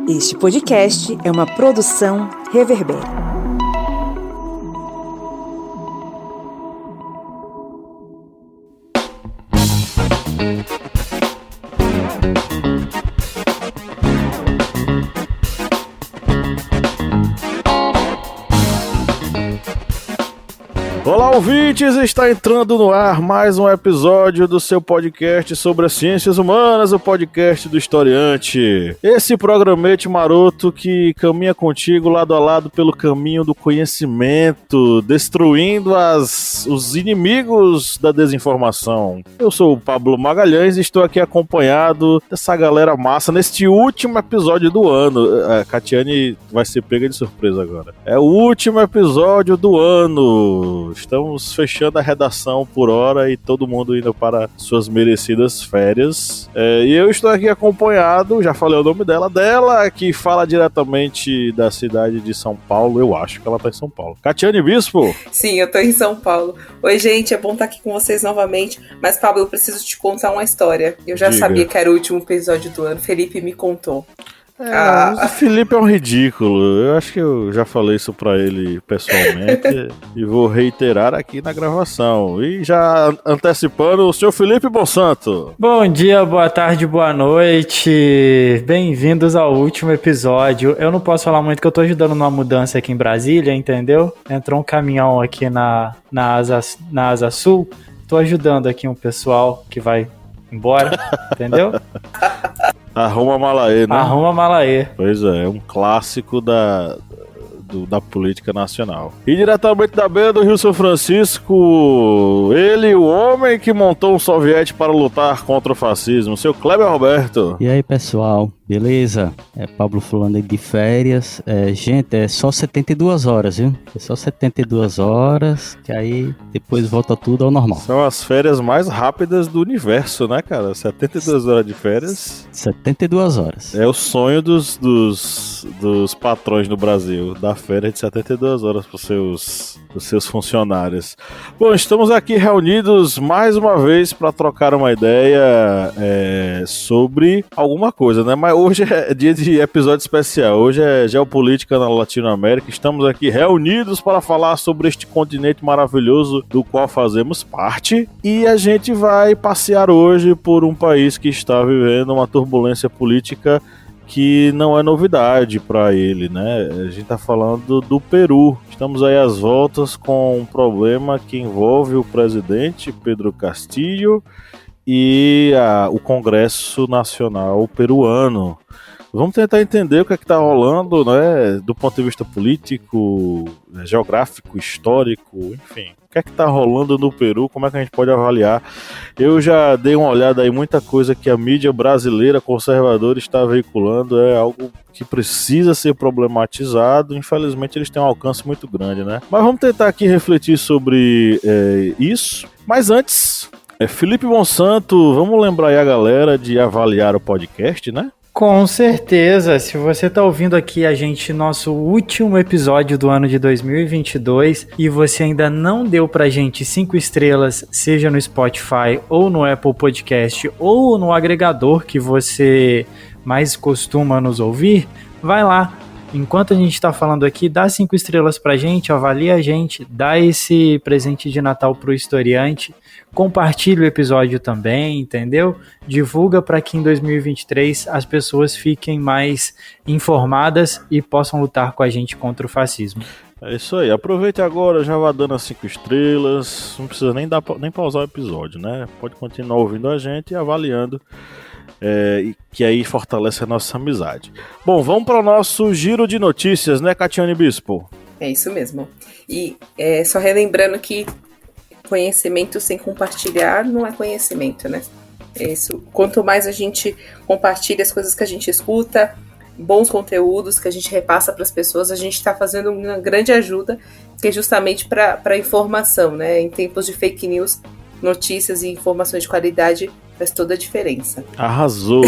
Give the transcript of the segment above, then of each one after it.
Este podcast é uma produção Reverber. Olá, ouvintes! Está entrando no ar mais um episódio do seu podcast sobre as ciências humanas, o podcast do Historiante. Esse programete maroto que caminha contigo lado a lado pelo caminho do conhecimento, destruindo os inimigos da desinformação. Eu sou o Pablo Magalhães e estou aqui acompanhado dessa galera massa neste último episódio do ano. A Catiane vai ser pega de surpresa agora. É o último episódio do ano. Estamos fechando a redação por hora e todo mundo indo para suas merecidas férias. E eu estou aqui acompanhado, já falei o nome dela, que fala diretamente da cidade de São Paulo. Eu acho que ela está em São Paulo. Catiane Bispo? Sim, eu estou em São Paulo. Oi, gente, é bom estar aqui com vocês novamente. Mas, Pablo, eu preciso te contar uma história. Eu já sabia que era o último episódio do ano. Felipe me contou. O Felipe é um ridículo. Eu acho que eu já falei isso pra ele pessoalmente e vou reiterar aqui na gravação. E já antecipando, o senhor Felipe Bonsanto. Bom dia, boa tarde, boa noite. Bem-vindos ao último episódio. Eu não posso falar muito que eu tô ajudando numa mudança aqui em Brasília, entendeu? Entrou um caminhão aqui na Asa Sul. Tô ajudando aqui um pessoal que vai embora, entendeu? Arruma Malaê, né? Arruma Malaê. Pois é um clássico da política nacional. E diretamente da beira do Rio São Francisco, ele, o homem que montou um soviete para lutar contra o fascismo, seu Kleber Roberto. E aí, pessoal, beleza? É Pablo falando aí de férias. Gente, é só 72 horas, viu? É só 72 horas, que aí depois volta tudo ao normal. São as férias mais rápidas do universo, né, cara? 72 horas de férias. 72 horas. É o sonho dos patrões no Brasil, dar férias de 72 horas para os seus funcionários. Bom, estamos aqui reunidos mais uma vez para trocar uma ideia sobre alguma coisa, né? Mas hoje é dia de episódio especial. Hoje é geopolítica na Latinoamérica. Estamos aqui reunidos para falar sobre este continente maravilhoso do qual fazemos parte. E a gente vai passear hoje por um país que está vivendo uma turbulência política que não é novidade para ele, né? A gente está falando do Peru. Estamos aí às voltas com um problema que envolve o presidente Pedro Castillo e o Congresso Nacional Peruano. Vamos tentar entender o que é que está rolando, né? Do ponto de vista político, geográfico, histórico, enfim. O que é que está rolando no Peru? Como é que a gente pode avaliar? Eu já dei uma olhada aí, muita coisa que a mídia brasileira conservadora está veiculando é algo que precisa ser problematizado. Infelizmente eles têm um alcance muito grande, né? Mas vamos tentar aqui refletir sobre isso. Mas antes, Felipe Bonsanto, vamos lembrar aí a galera de avaliar o podcast, né? Com certeza, se você está ouvindo aqui a gente, nosso último episódio do ano de 2022 e você ainda não deu pra gente 5 estrelas, seja no Spotify ou no Apple Podcast ou no agregador que você mais costuma nos ouvir, vai lá. Enquanto a gente está falando aqui, dá 5 estrelas pra gente, avalia a gente, dá esse presente de Natal pro historiante, compartilha o episódio também, entendeu? Divulga para que em 2023 as pessoas fiquem mais informadas e possam lutar com a gente contra o fascismo. É isso aí, aproveite agora, já vá dando as 5 estrelas, não precisa nem pausar o episódio, né? Pode continuar ouvindo a gente e avaliando. Que aí fortalece a nossa amizade. Bom, vamos para o nosso giro de notícias, né, Catiane Bispo? É isso mesmo. E só relembrando que conhecimento sem compartilhar não é conhecimento, né? Isso. Quanto mais a gente compartilha as coisas que a gente escuta, bons conteúdos que a gente repassa para as pessoas, a gente está fazendo uma grande ajuda, que é justamente para informação, né? Em tempos de fake news, notícias e informações de qualidade faz toda a diferença. Arrasou!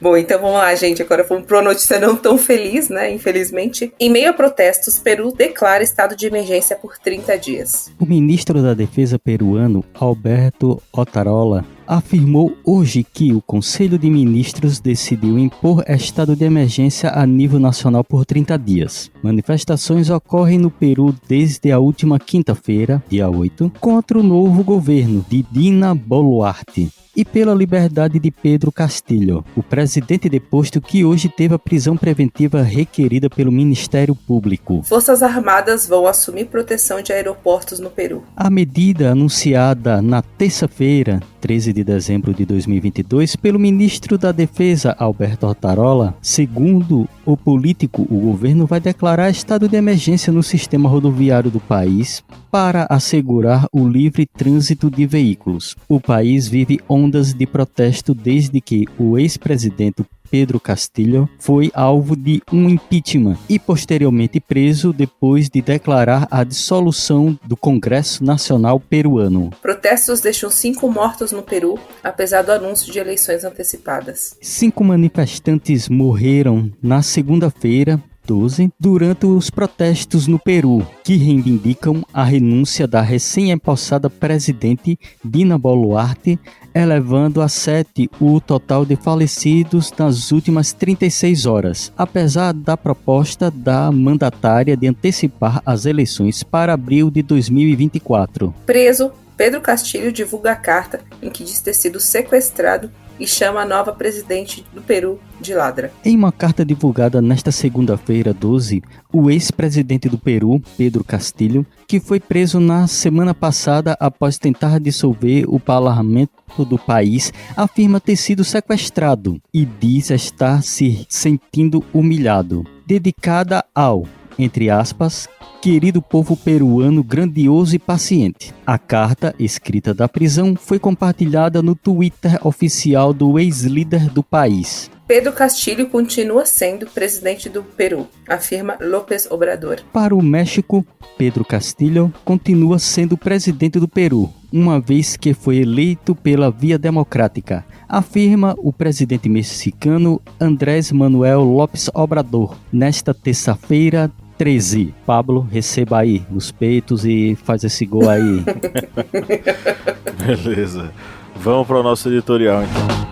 Bom, então vamos lá, gente. Agora vamos para uma notícia não tão feliz, né? Infelizmente. Em meio a protestos, Peru declara estado de emergência por 30 dias. O ministro da Defesa peruano, Alberto Otarola, afirmou hoje que o Conselho de Ministros decidiu impor estado de emergência a nível nacional por 30 dias. Manifestações ocorrem no Peru desde a última quinta-feira, dia 8, contra o novo governo de Dina Boluarte e pela liberdade de Pedro Castillo, o presidente deposto que hoje teve a prisão preventiva requerida pelo Ministério Público. Forças Armadas vão assumir proteção de aeroportos no Peru. A medida anunciada na terça-feira, 13 de dezembro de 2022, pelo ministro da Defesa, Alberto Otarola, segundo o político, o governo vai declarar estado de emergência no sistema rodoviário do país para assegurar o livre trânsito de veículos. O país vive ondas de protesto desde que o ex-presidente Pedro Castillo foi alvo de um impeachment e posteriormente preso depois de declarar a dissolução do Congresso Nacional Peruano. Protestos deixam 5 mortos no Peru, apesar do anúncio de eleições antecipadas. 5 manifestantes morreram na segunda-feira, 12, durante os protestos no Peru, que reivindicam a renúncia da recém-empossada presidente Dina Boluarte, elevando a 7 o total de falecidos nas últimas 36 horas, apesar da proposta da mandatária de antecipar as eleições para abril de 2024. Preso, Pedro Castillo divulga a carta em que diz ter sido sequestrado e chama a nova presidente do Peru de ladra. Em uma carta divulgada nesta segunda-feira, 12, o ex-presidente do Peru, Pedro Castillo, que foi preso na semana passada após tentar dissolver o parlamento do país, afirma ter sido sequestrado e diz estar se sentindo humilhado. Dedicada ao, entre aspas, querido povo peruano grandioso e paciente. A carta, escrita da prisão, foi compartilhada no Twitter oficial do ex-líder do país. Pedro Castillo continua sendo presidente do Peru, afirma López Obrador. Para o México, Pedro Castillo continua sendo presidente do Peru, uma vez que foi eleito pela via democrática, afirma o presidente mexicano Andrés Manuel López Obrador, nesta terça-feira, 13. Pablo, receba aí nos peitos e faz esse gol aí. Beleza. Vamos para o nosso editorial, então.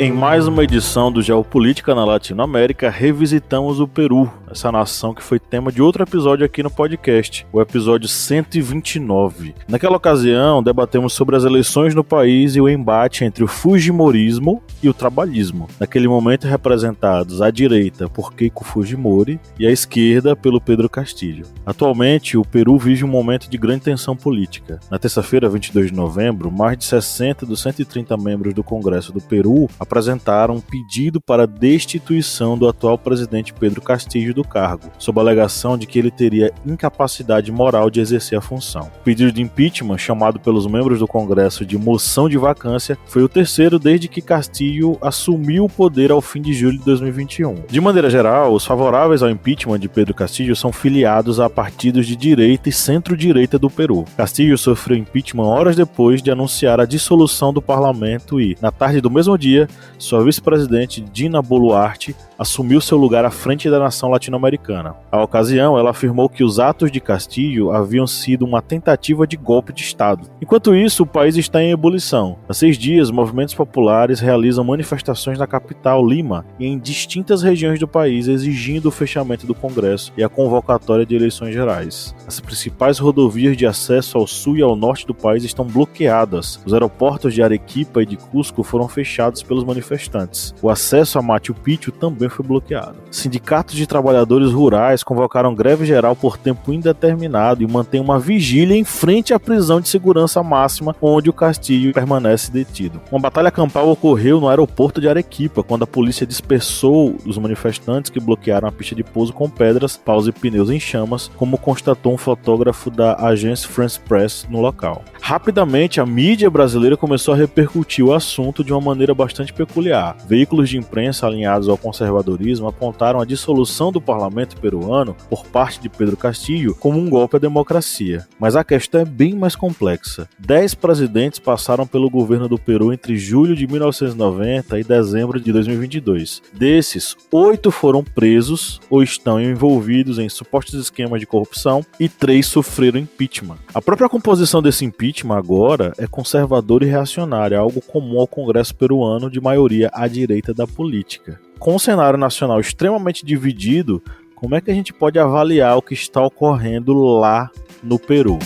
Em mais uma edição do Geopolítica na Latinoamérica, revisitamos o Peru, essa nação que foi tema de outro episódio aqui no podcast, o episódio 129. Naquela ocasião, debatemos sobre as eleições no país e o embate entre o fujimorismo e o trabalhismo, naquele momento representados à direita por Keiko Fujimori e à esquerda pelo Pedro Castillo. Atualmente, o Peru vive um momento de grande tensão política. Na terça-feira, 22 de novembro, mais de 60 dos 130 membros do Congresso do Peru apresentaram um pedido para a destituição do atual presidente Pedro Castillo do cargo, sob a alegação de que ele teria incapacidade moral de exercer a função. O pedido de impeachment, chamado pelos membros do Congresso de moção de vacância, foi o terceiro desde que Castillo assumiu o poder ao fim de julho de 2021. De maneira geral, os favoráveis ao impeachment de Pedro Castillo são filiados a partidos de direita e centro-direita do Peru. Castillo sofreu impeachment horas depois de anunciar a dissolução do parlamento e, na tarde do mesmo dia, sua vice-presidente Dina Boluarte assumiu seu lugar à frente da nação latino-americana. À ocasião, ela afirmou que os atos de Castillo haviam sido uma tentativa de golpe de Estado. Enquanto isso, o país está em ebulição. Há 6 dias, movimentos populares realizam manifestações na capital, Lima, e em distintas regiões do país, exigindo o fechamento do Congresso e a convocatória de eleições gerais. As principais rodovias de acesso ao sul e ao norte do país estão bloqueadas. Os aeroportos de Arequipa e de Cusco foram fechados pelos manifestantes. O acesso a Machu Picchu também foi bloqueado. Sindicatos de trabalhadores trabalhadores rurais convocaram greve geral por tempo indeterminado e mantêm uma vigília em frente à prisão de segurança máxima, onde o Castillo permanece detido. Uma batalha campal ocorreu no aeroporto de Arequipa, quando a polícia dispersou os manifestantes que bloquearam a pista de pouso com pedras, paus e pneus em chamas, como constatou um fotógrafo da agência France Press no local. Rapidamente, a mídia brasileira começou a repercutir o assunto de uma maneira bastante peculiar. Veículos de imprensa alinhados ao conservadorismo apontaram a dissolução do parlamento peruano por parte de Pedro Castillo como um golpe à democracia. Mas a questão é bem mais complexa. 10 presidentes passaram pelo governo do Peru entre julho de 1990 e dezembro de 2022. Desses, 8 foram presos ou estão envolvidos em supostos esquemas de corrupção e 3 sofreram impeachment. A própria composição desse impeachment agora é conservadora e reacionária, algo comum ao Congresso peruano de maioria à direita da política. Com o cenário nacional extremamente dividido, como é que a gente pode avaliar o que está ocorrendo lá no Peru?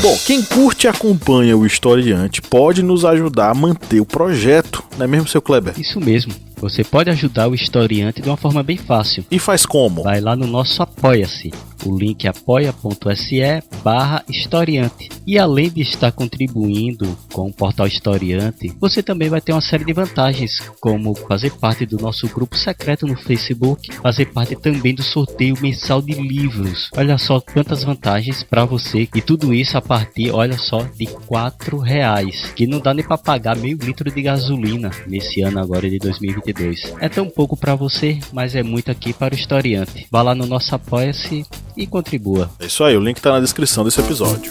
Bom, quem curte e acompanha o Historiante pode nos ajudar a manter o projeto, não é mesmo, seu Kleber? Isso mesmo. Você pode ajudar o Historiante de uma forma bem fácil. E faz como? Vai lá no nosso Apoia-se. O link é apoia.se/historiante. E além de estar contribuindo com o Portal Historiante, você também vai ter uma série de vantagens, como fazer parte do nosso grupo secreto no Facebook, fazer parte também do sorteio mensal de livros. Olha só quantas vantagens para você. E tudo isso a partir, olha só, de R$4, que não dá nem para pagar meio litro de gasolina nesse ano agora de 2022. É tão pouco para você, mas é muito aqui para o Historiante. Vá lá no nosso Apoia-se e contribua. É isso aí, o link tá na descrição desse episódio.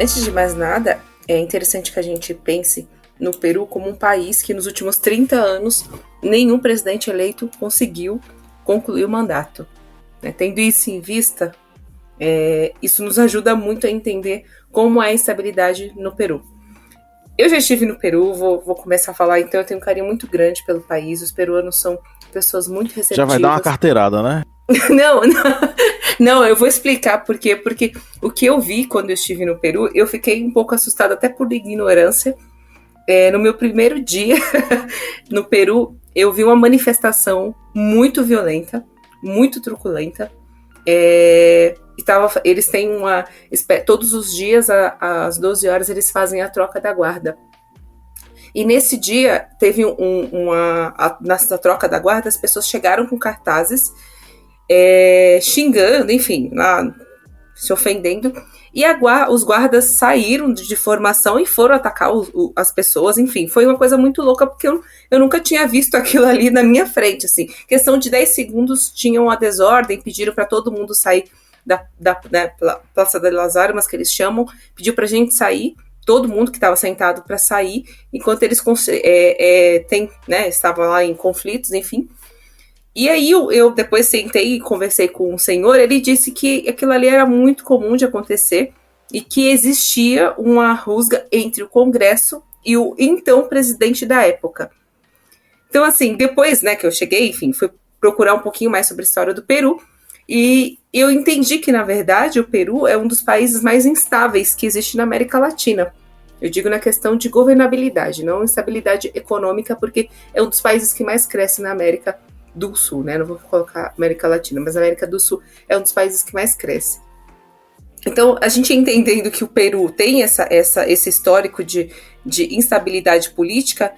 Antes de mais nada, é interessante que a gente pense no Peru como um país que nos últimos 30 anos nenhum presidente eleito conseguiu concluir o mandato. Tendo isso em vista, isso nos ajuda muito a entender como é a instabilidade no Peru. Eu já estive no Peru, vou começar a falar, então eu tenho um carinho muito grande pelo país. Os peruanos são pessoas muito receptivas. Já vai dar uma carteirada, né? Não, eu vou explicar por quê. Porque o que eu vi quando eu estive no Peru, eu fiquei um pouco assustada até por ignorância. No meu primeiro dia no Peru, eu vi uma manifestação muito violenta, muito truculenta. Eles têm todos os dias, às 12 horas, eles fazem a troca da guarda. E nesse dia, teve nessa troca da guarda, as pessoas chegaram com cartazes, xingando, enfim, lá, se ofendendo. E os guardas saíram de formação e foram atacar as pessoas. Enfim, foi uma coisa muito louca, porque eu nunca tinha visto aquilo ali na minha frente. Assim. Questão de 10 segundos, tinham a desordem, pediram para todo mundo sair da Praça de las Armas, que eles chamam, pediu pra gente sair, todo mundo que estava sentado para sair, enquanto eles estavam lá em conflitos, enfim. E aí eu depois sentei e conversei com um senhor, ele disse que aquilo ali era muito comum de acontecer e que existia uma rusga entre o Congresso e o então presidente da época. Então, assim, depois, que eu cheguei, enfim, fui procurar um pouquinho mais sobre a história do Peru e eu entendi que, na verdade, o Peru é um dos países mais instáveis que existe na América Latina. Eu digo na questão de governabilidade, não instabilidade econômica, porque é um dos países que mais cresce na América do Sul, Não vou colocar América Latina, mas a América do Sul é um dos países que mais cresce. Então, a gente entendendo que o Peru tem esse histórico de instabilidade política,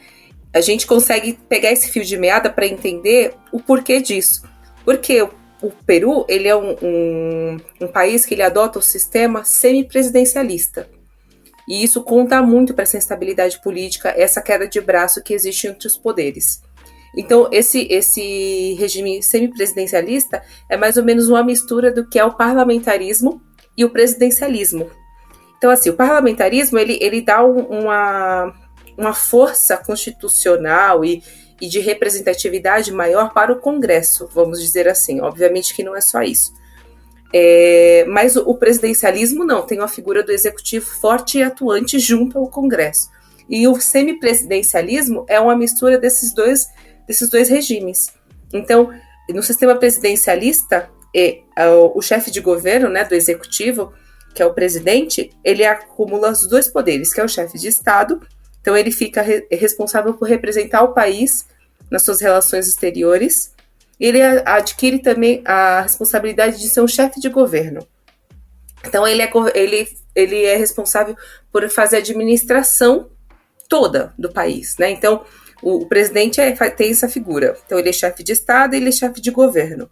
a gente consegue pegar esse fio de meada para entender o porquê disso. Porque o Peru, ele é um país que ele adota o sistema semipresidencialista. E isso conta muito para essa instabilidade política, essa queda de braço que existe entre os poderes. Então, esse regime semipresidencialista é mais ou menos uma mistura do que é o parlamentarismo e o presidencialismo. Então, assim, o parlamentarismo, ele dá uma força constitucional e de representatividade maior para o Congresso, vamos dizer assim. Obviamente que não é só isso. Mas o presidencialismo não, tem uma figura do executivo forte e atuante junto ao Congresso. E o semipresidencialismo é uma mistura desses dois regimes. Então, no sistema presidencialista, o chefe de governo, né, do executivo, que é o presidente, ele acumula os dois poderes, que é o chefe de Estado. Então, ele fica responsável por representar o país nas suas relações exteriores. Ele adquire também a responsabilidade de ser um chefe de governo. Então, ele é responsável por fazer a administração toda do país, né? Então, o presidente tem essa figura. Então, ele é chefe de Estado e ele é chefe de governo.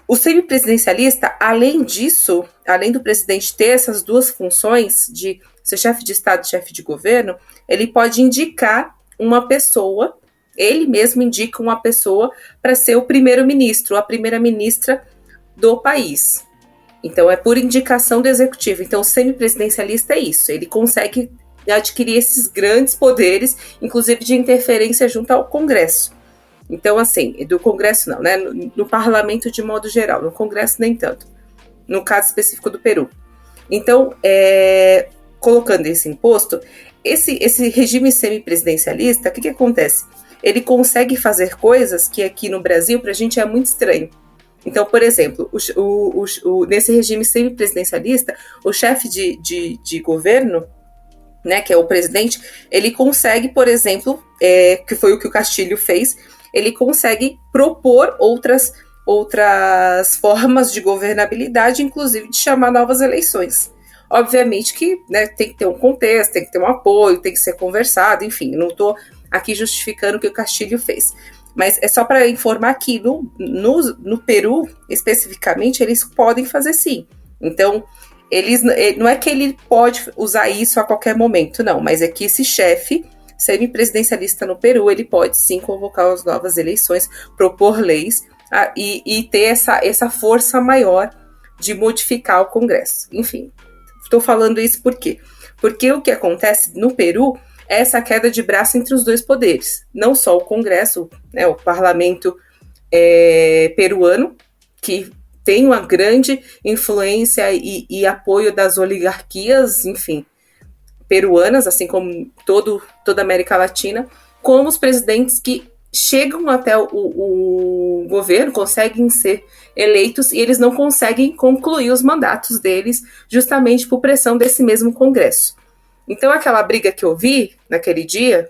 O semipresidencialista, além disso, além do presidente ter essas duas funções de ser chefe de Estado e chefe de governo, ele pode indicar uma pessoa, ele mesmo indica uma pessoa para ser o primeiro-ministro, a primeira-ministra do país. Então, é por indicação do executivo. Então, o semipresidencialista é isso, ele consegue adquirir esses grandes poderes, inclusive de interferência junto ao Congresso. Então, assim, do Congresso não, né? No parlamento de modo geral, no Congresso nem tanto. No caso específico do Peru. Então, colocando esse imposto, esse regime semipresidencialista, o que acontece? Ele consegue fazer coisas que aqui no Brasil, para a gente, é muito estranho. Então, por exemplo, nesse regime semipresidencialista, o chefe de governo, né, que é o presidente, ele consegue, por exemplo, que foi o que o Castilho fez, ele consegue propor outras formas de governabilidade, inclusive de chamar novas eleições. Obviamente que, né, tem que ter um contexto, tem que ter um apoio, tem que ser conversado, enfim, não estou aqui justificando o que o Castilho fez. Mas é só para informar que no Peru, especificamente, eles podem fazer sim. Então, não é que ele pode usar isso a qualquer momento, não, mas é que esse chefe semipresidencialista no Peru, ele pode sim convocar as novas eleições, propor leis e ter essa força maior de modificar o Congresso. Enfim, estou falando isso por quê? Porque o que acontece no Peru é essa queda de braço entre os dois poderes. Não só o Congresso, né, o parlamento peruano, que tem uma grande influência e apoio das oligarquias, enfim, peruanas, assim como toda a América Latina, como os presidentes que chegam até o governo, conseguem ser eleitos e eles não conseguem concluir os mandatos deles justamente por pressão desse mesmo Congresso. Então, aquela briga que eu vi naquele dia,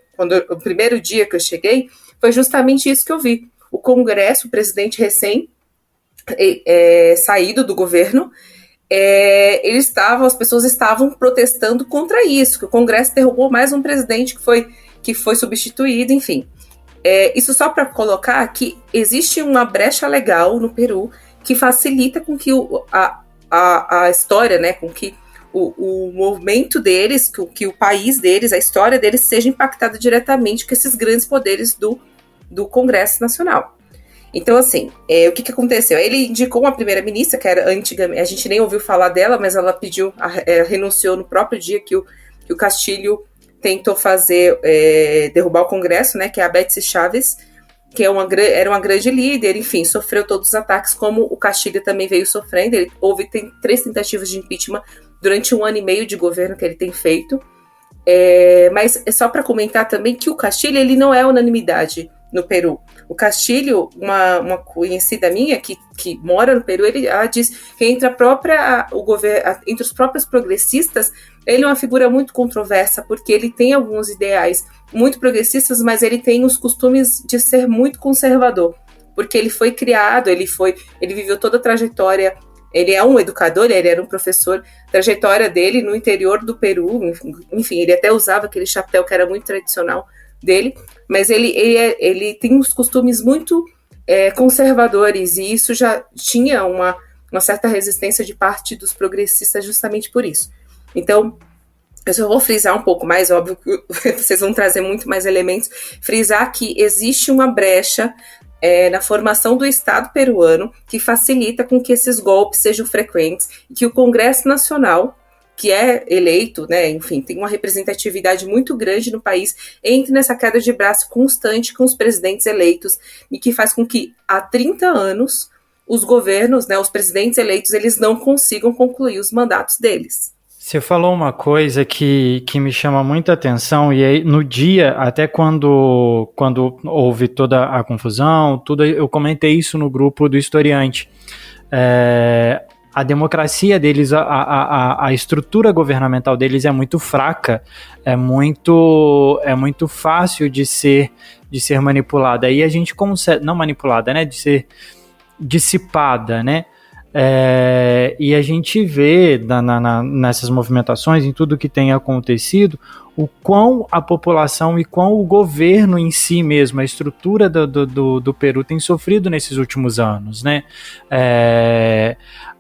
o primeiro dia que eu cheguei, foi justamente isso que eu vi. O Congresso, o presidente recém saído do governo, as pessoas estavam protestando contra isso, que o Congresso derrubou mais um presidente que foi substituído, enfim. Isso só para colocar que existe uma brecha legal no Peru que facilita com que a história, né, com que o movimento deles, que o país deles, a história deles seja impactada diretamente com esses grandes poderes do Congresso Nacional. Então, assim, o que aconteceu? Ele indicou uma primeira-ministra, que era antigamente, a gente nem ouviu falar dela, mas ela renunciou no próprio dia que o Castilho tentou derrubar o Congresso, né, que é a Betsy Chávez, que era uma grande líder, enfim, sofreu todos os ataques, como o Castilho também veio sofrendo. Tem 3 tentativas de impeachment durante 1 ano e meio de governo que ele tem feito. Mas é só para comentar também que o Castilho, ele não é unanimidade no Peru. O Castilho, uma conhecida minha que mora no Peru, ela diz que entre entre os próprios progressistas, ele é uma figura muito controversa, porque ele tem alguns ideais muito progressistas, mas ele tem os costumes de ser muito conservador, porque ele foi criado, ele viveu toda a trajetória, ele é um educador, ele era um professor, trajetória dele no interior do Peru, enfim, ele até usava aquele chapéu que era muito tradicional dele, mas ele tem uns costumes muito conservadores, e isso já tinha uma certa resistência de parte dos progressistas justamente por isso. Então, eu só vou frisar um pouco mais, óbvio que vocês vão trazer muito mais elementos, frisar que existe uma brecha na formação do Estado peruano, que facilita com que esses golpes sejam frequentes e que o Congresso Nacional, que é eleito, né, enfim, tem uma representatividade muito grande no país, entre nessa queda de braço constante com os presidentes eleitos e que faz com que há 30 anos os governos, né, os presidentes eleitos, eles não consigam concluir os mandatos deles. Você falou uma coisa que me chama muita atenção, e aí no dia, até quando houve toda a confusão, tudo, eu comentei isso no grupo do Historiante. A democracia deles, a estrutura governamental deles é muito fraca, é muito fácil de ser manipulada. Aí a gente consegue, não manipulada, né, de ser dissipada, né? E a gente vê nessas movimentações, em tudo que tem acontecido, o quão a população e quão o governo em si mesmo, a estrutura do Peru tem sofrido nesses últimos anos, né?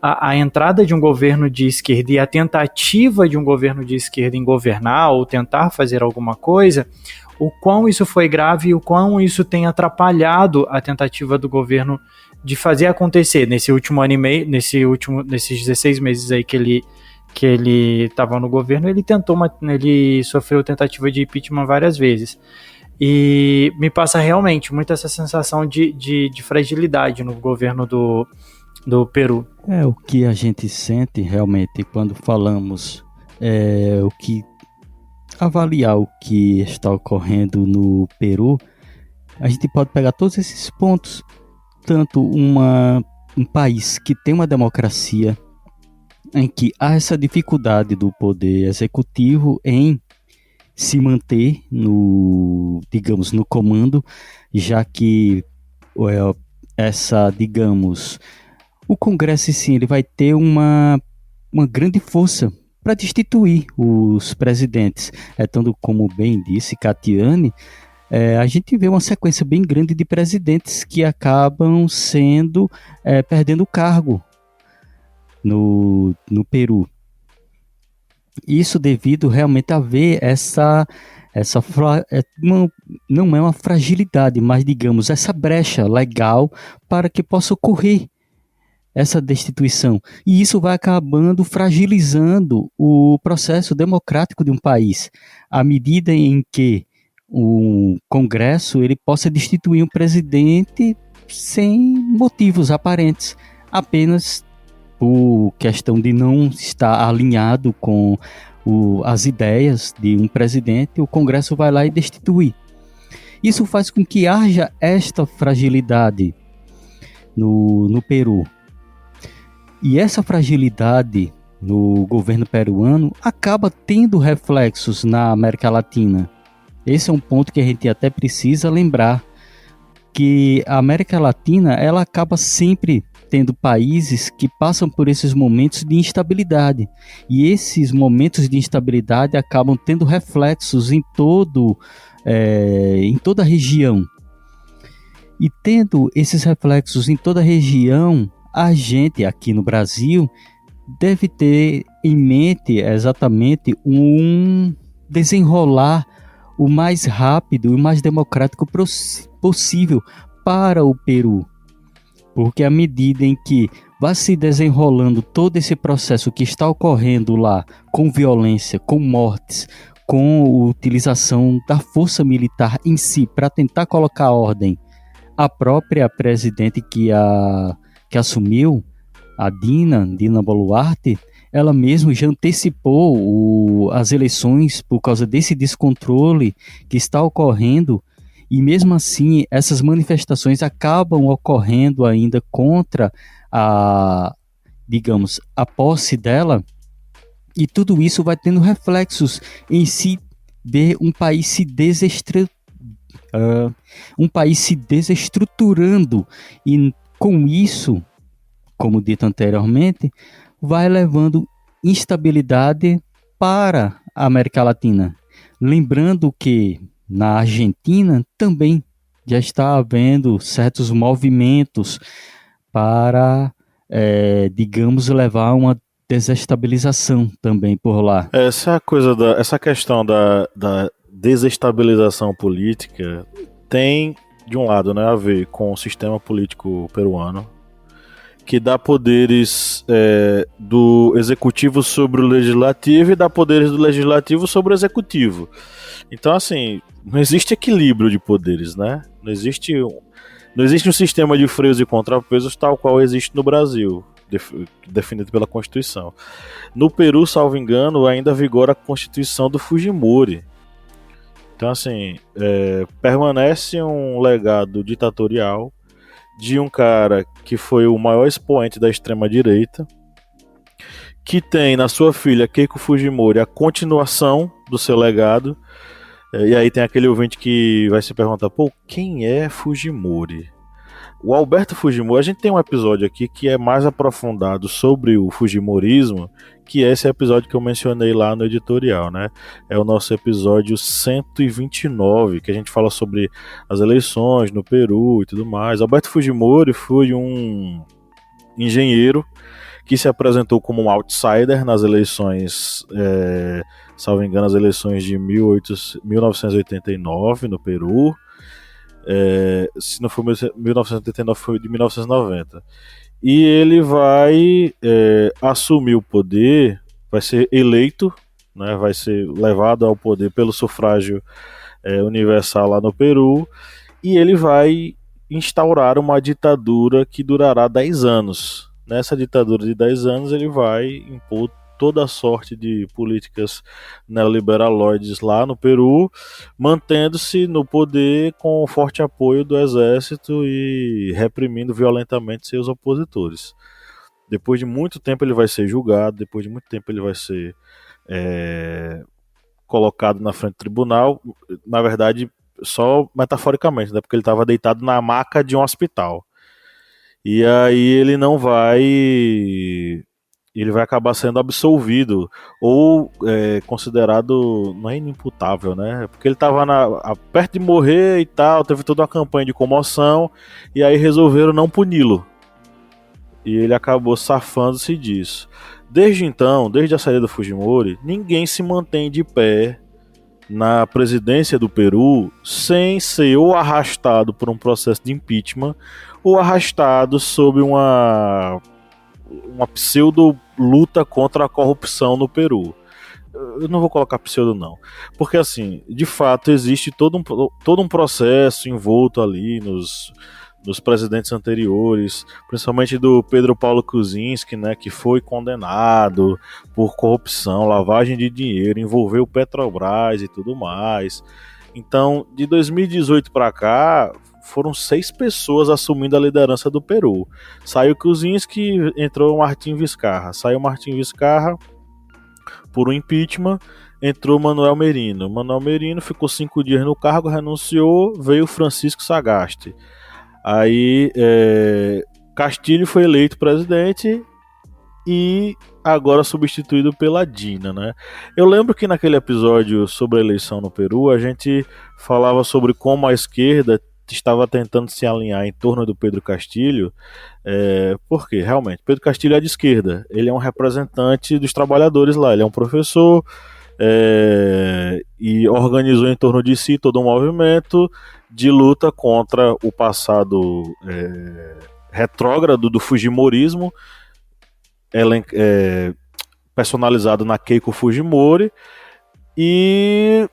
A entrada de um governo de esquerda e a tentativa de um governo de esquerda em governar ou tentar fazer alguma coisa, o quão isso foi grave e o quão isso tem atrapalhado a tentativa do governo de fazer acontecer nesse último ano e meio, nesses 16 meses aí que ele estava no governo, ele sofreu tentativa de impeachment várias vezes. E me passa realmente muito essa sensação de fragilidade no governo do Peru. O que a gente sente realmente quando falamos avaliar o que está ocorrendo no Peru, a gente pode pegar todos esses pontos. Tanto um país que tem uma democracia, em que há essa dificuldade do poder executivo em se manter no comando, já que o Congresso sim, ele vai ter uma grande força para destituir os presidentes. Tanto como bem disse Catiane, a gente vê uma sequência bem grande de presidentes que acabam perdendo o cargo no Peru. Isso devido realmente a ver não é uma fragilidade, mas digamos, essa brecha legal para que possa ocorrer essa destituição. E isso vai acabando fragilizando o processo democrático de um país, à medida em que o Congresso ele possa destituir um presidente sem motivos aparentes, apenas por questão de não estar alinhado com as ideias de um presidente, o Congresso vai lá e destitui. Isso faz com que haja esta fragilidade no Peru. E essa fragilidade no governo peruano acaba tendo reflexos na América Latina. Esse é um ponto que a gente até precisa lembrar, que a América Latina ela acaba sempre tendo países que passam por esses momentos de instabilidade. E esses momentos de instabilidade acabam tendo reflexos em toda a região. E tendo esses reflexos em toda a região, a gente aqui no Brasil deve ter em mente exatamente um desenrolar o mais rápido e o mais democrático possível para o Peru. Porque à medida em que vai se desenrolando todo esse processo que está ocorrendo lá, com violência, com mortes, com a utilização da força militar em si para tentar colocar ordem, a própria presidente que assumiu, a Dina Boluarte, ela mesma já antecipou as eleições por causa desse descontrole que está ocorrendo, e mesmo assim essas manifestações acabam ocorrendo ainda contra a posse dela, e tudo isso vai tendo reflexos em si ver um país se desestruturando, e com isso, como dito anteriormente, vai levando instabilidade para a América Latina. Lembrando que na Argentina também já está havendo certos movimentos para, levar a uma desestabilização também por lá. Essa questão da desestabilização política tem de um lado, né, a ver com o sistema político peruano, que dá poderes do executivo sobre o legislativo e dá poderes do legislativo sobre o executivo. Então, assim, não existe equilíbrio de poderes, né? Não existe um sistema de freios e contrapesos tal qual existe no Brasil, definido pela Constituição. No Peru, salvo engano, ainda vigora a Constituição do Fujimori. Então, assim, permanece um legado ditatorial de um cara que foi o maior expoente da extrema-direita, que tem na sua filha Keiko Fujimori a continuação do seu legado. E aí tem aquele ouvinte que vai se perguntar, pô, quem é Fujimori? O Alberto Fujimori, a gente tem um episódio aqui que é mais aprofundado sobre o Fujimorismo, que é esse episódio que eu mencionei lá no editorial, né? É o nosso episódio 129, que a gente fala sobre as eleições no Peru e tudo mais. Alberto Fujimori foi um engenheiro que se apresentou como um outsider nas eleições, salvo engano, as eleições de 1989 no Peru. Se não for 1989, foi de 1990. E ele vai assumir o poder, vai ser eleito, né, vai ser levado ao poder pelo sufrágio universal lá no Peru, e ele vai instaurar uma ditadura que durará 10 anos. Nessa ditadura de 10 anos ele vai impor toda a sorte de políticas neoliberaloides lá no Peru, mantendo-se no poder com forte apoio do exército e reprimindo violentamente seus opositores. Depois de muito tempo ele vai ser julgado, depois de muito tempo ele vai ser colocado na frente do tribunal, na verdade só metaforicamente, né, porque ele estava deitado na maca de um hospital. E aí ele não vai... ele vai acabar sendo absolvido ou considerado, não é inimputável, né? Porque ele estava perto de morrer e tal, teve toda uma campanha de comoção e aí resolveram não puni-lo. E ele acabou safando-se disso. Desde então, desde a saída do Fujimori, ninguém se mantém de pé na presidência do Peru sem ser ou arrastado por um processo de impeachment ou arrastado sob uma pseudo luta contra a corrupção no Peru. Eu não vou colocar pseudo não, porque assim, de fato existe todo um processo envolto ali nos presidentes anteriores, principalmente do Pedro Paulo Kuczynski, né, que foi condenado por corrupção, lavagem de dinheiro, envolveu Petrobras e tudo mais. Então, de 2018 para cá, foram 6 pessoas assumindo a liderança do Peru. Saiu Kuczynski, entrou Martim Vizcarra. Saiu Martim Vizcarra por um impeachment, entrou Manuel Merino. Manuel Merino ficou 5 dias no cargo, renunciou, veio Francisco Sagasti. Aí Castilho foi eleito presidente e agora substituído pela Dina, né? Eu lembro que naquele episódio sobre a eleição no Peru, a gente falava sobre como a esquerda estava tentando se alinhar em torno do Pedro Castilho, porque realmente Pedro Castilho é de esquerda, ele é um representante dos trabalhadores lá, ele é um professor e organizou em torno de si todo um movimento de luta contra o passado retrógrado do Fujimorismo, personalizado na Keiko Fujimori, e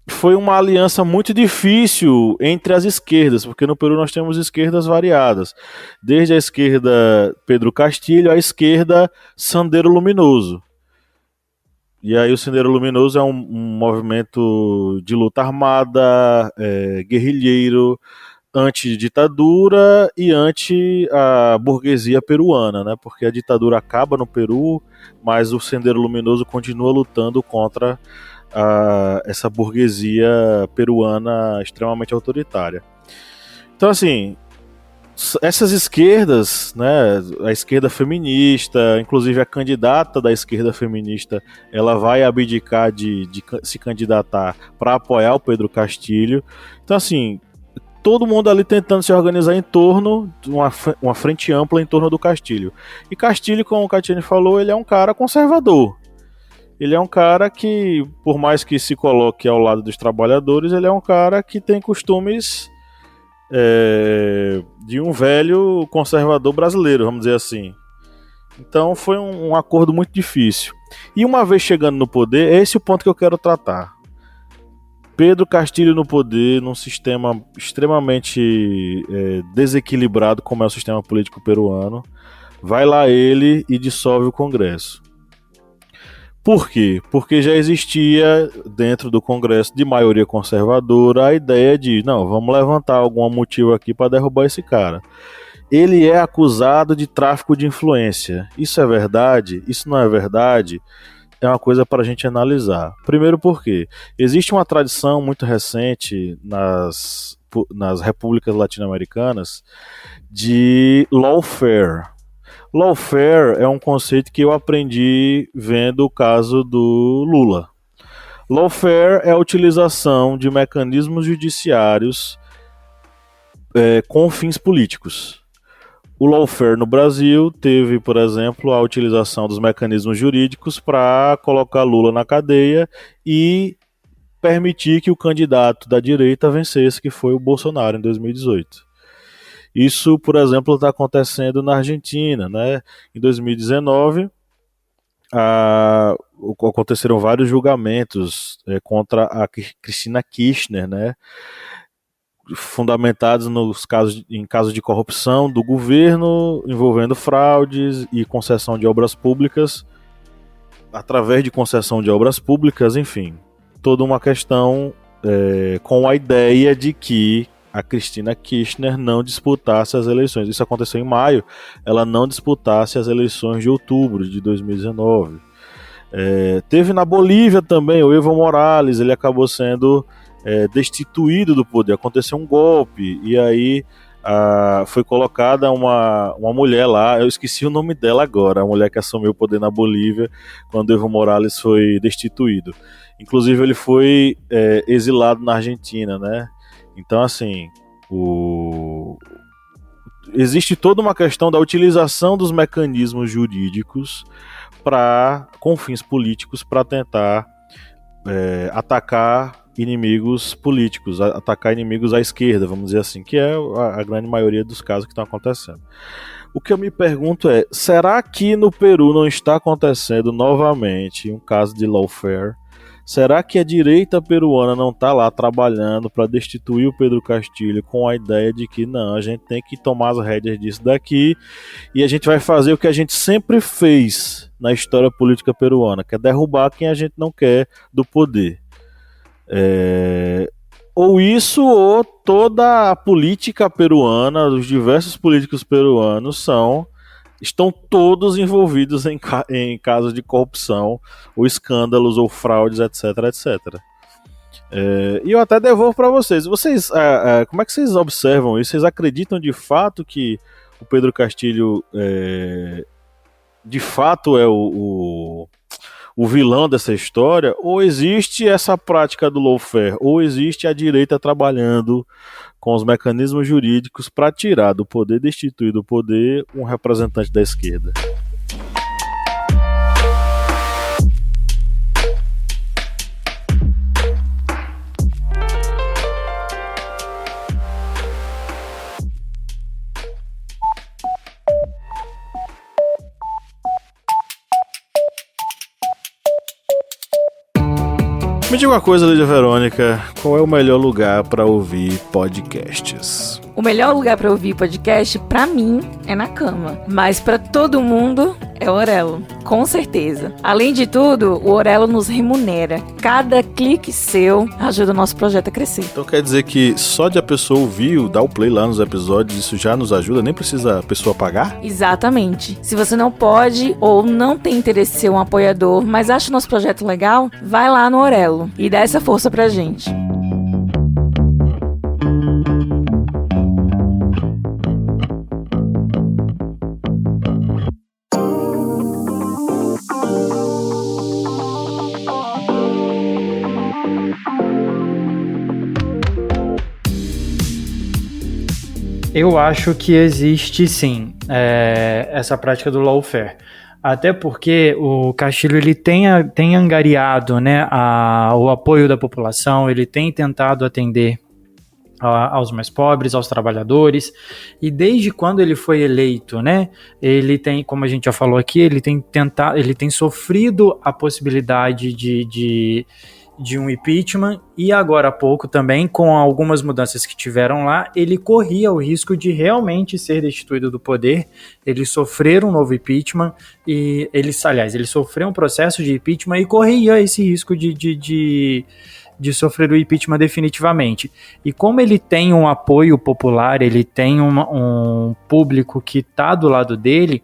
foi uma aliança muito difícil entre as esquerdas, porque no Peru nós temos esquerdas variadas, desde a esquerda Pedro Castilho à esquerda Sendero Luminoso. E aí o Sendero Luminoso é um movimento de luta armada, guerrilheiro, anti-ditadura e anti a burguesia peruana, né? Porque a ditadura acaba no Peru, mas o Sendero Luminoso continua lutando contra essa burguesia peruana extremamente autoritária. Então, assim, essas esquerdas, né, a esquerda feminista, inclusive a candidata da esquerda feminista, ela vai abdicar de se candidatar para apoiar o Pedro Castilho. Então, assim, todo mundo ali tentando se organizar em torno de uma frente ampla em torno do Castilho. E Castilho, como o Catiane falou, ele é um cara conservador. Ele é um cara que, por mais que se coloque ao lado dos trabalhadores, ele é um cara que tem costumes de um velho conservador brasileiro, vamos dizer assim. Então foi um acordo muito difícil. E uma vez chegando no poder, esse é o ponto que eu quero tratar. Pedro Castilho no poder, num sistema extremamente desequilibrado como é o sistema político peruano, vai lá ele e dissolve o Congresso. Por quê? Porque já existia dentro do Congresso de maioria conservadora a ideia de, não, vamos levantar algum motivo aqui para derrubar esse cara. Ele é acusado de tráfico de influência. Isso é verdade? Isso não é verdade? É uma coisa para a gente analisar. Primeiro porque existe uma tradição muito recente nas repúblicas latino-americanas de lawfare. Lawfare é um conceito que eu aprendi vendo o caso do Lula. Lawfare é a utilização de mecanismos judiciários com fins políticos. O lawfare no Brasil teve, por exemplo, a utilização dos mecanismos jurídicos para colocar Lula na cadeia e permitir que o candidato da direita vencesse, que foi o Bolsonaro em 2018. Isso, por exemplo, está acontecendo na Argentina, né? Em 2019, aconteceram vários julgamentos contra a Cristina Kirchner, né? Fundamentados em casos de corrupção do governo, envolvendo fraudes e concessão de obras públicas, através de concessão de obras públicas, enfim, toda uma questão com a ideia de que a Cristina Kirchner não disputasse as eleições. Isso aconteceu em maio, ela não disputasse as eleições de outubro de 2019. Teve na Bolívia também o Evo Morales, ele acabou sendo destituído do poder, aconteceu um golpe, e aí foi colocada uma mulher lá, eu esqueci o nome dela agora, a mulher que assumiu o poder na Bolívia quando Evo Morales foi destituído. Inclusive ele foi exilado na Argentina, né? Então assim, existe toda uma questão da utilização dos mecanismos jurídicos com fins políticos para tentar atacar inimigos políticos, atacar inimigos à esquerda, vamos dizer assim, que é a grande maioria dos casos que estão acontecendo. O que eu me pergunto é, será que no Peru não está acontecendo novamente um caso de lawfare? Será que a direita peruana não está lá trabalhando para destituir o Pedro Castilho com a ideia de que não, a gente tem que tomar as rédeas disso daqui e a gente vai fazer o que a gente sempre fez na história política peruana, que é derrubar quem a gente não quer do poder? Ou isso, ou toda a política peruana, os diversos políticos peruanos estão todos envolvidos em casos de corrupção, ou escândalos, ou fraudes, etc, etc. E eu até devolvo para vocês. Como é que vocês observam isso? Vocês acreditam de fato que o Pedro Castilho de fato é o vilão dessa história, ou existe essa prática do lawfare, ou existe a direita trabalhando com os mecanismos jurídicos para tirar do poder, destituir do poder um representante da esquerda? Me diga uma coisa, Lídia Verônica, qual é o melhor lugar para ouvir podcasts? O melhor lugar para ouvir podcast, pra mim, é na cama. Mas pra todo mundo, é o Orelo. Com certeza. Além de tudo, o Orelo nos remunera. Cada clique seu ajuda o nosso projeto a crescer. Então quer dizer que só de a pessoa ouvir, dar o play lá nos episódios, isso já nos ajuda? Nem precisa a pessoa pagar? Exatamente. Se você não pode ou não tem interesse em ser um apoiador, mas acha o nosso projeto legal, vai lá no Orelo e dá essa força pra gente. Eu acho que existe sim essa prática do lawfare. Até porque o Castilho ele tem angariado, né, o apoio da população, ele tem tentado atender aos mais pobres, aos trabalhadores, e desde quando ele foi eleito, né, ele tem, como a gente já falou aqui, ele tem sofrido a possibilidade de um impeachment, e agora há pouco também, com algumas mudanças que tiveram lá, ele corria o risco de realmente ser destituído do poder. Ele sofreu um novo impeachment, e ele sofreu um processo de impeachment e corria esse risco de sofrer o impeachment definitivamente. E como ele tem um apoio popular, ele tem um público que está do lado dele,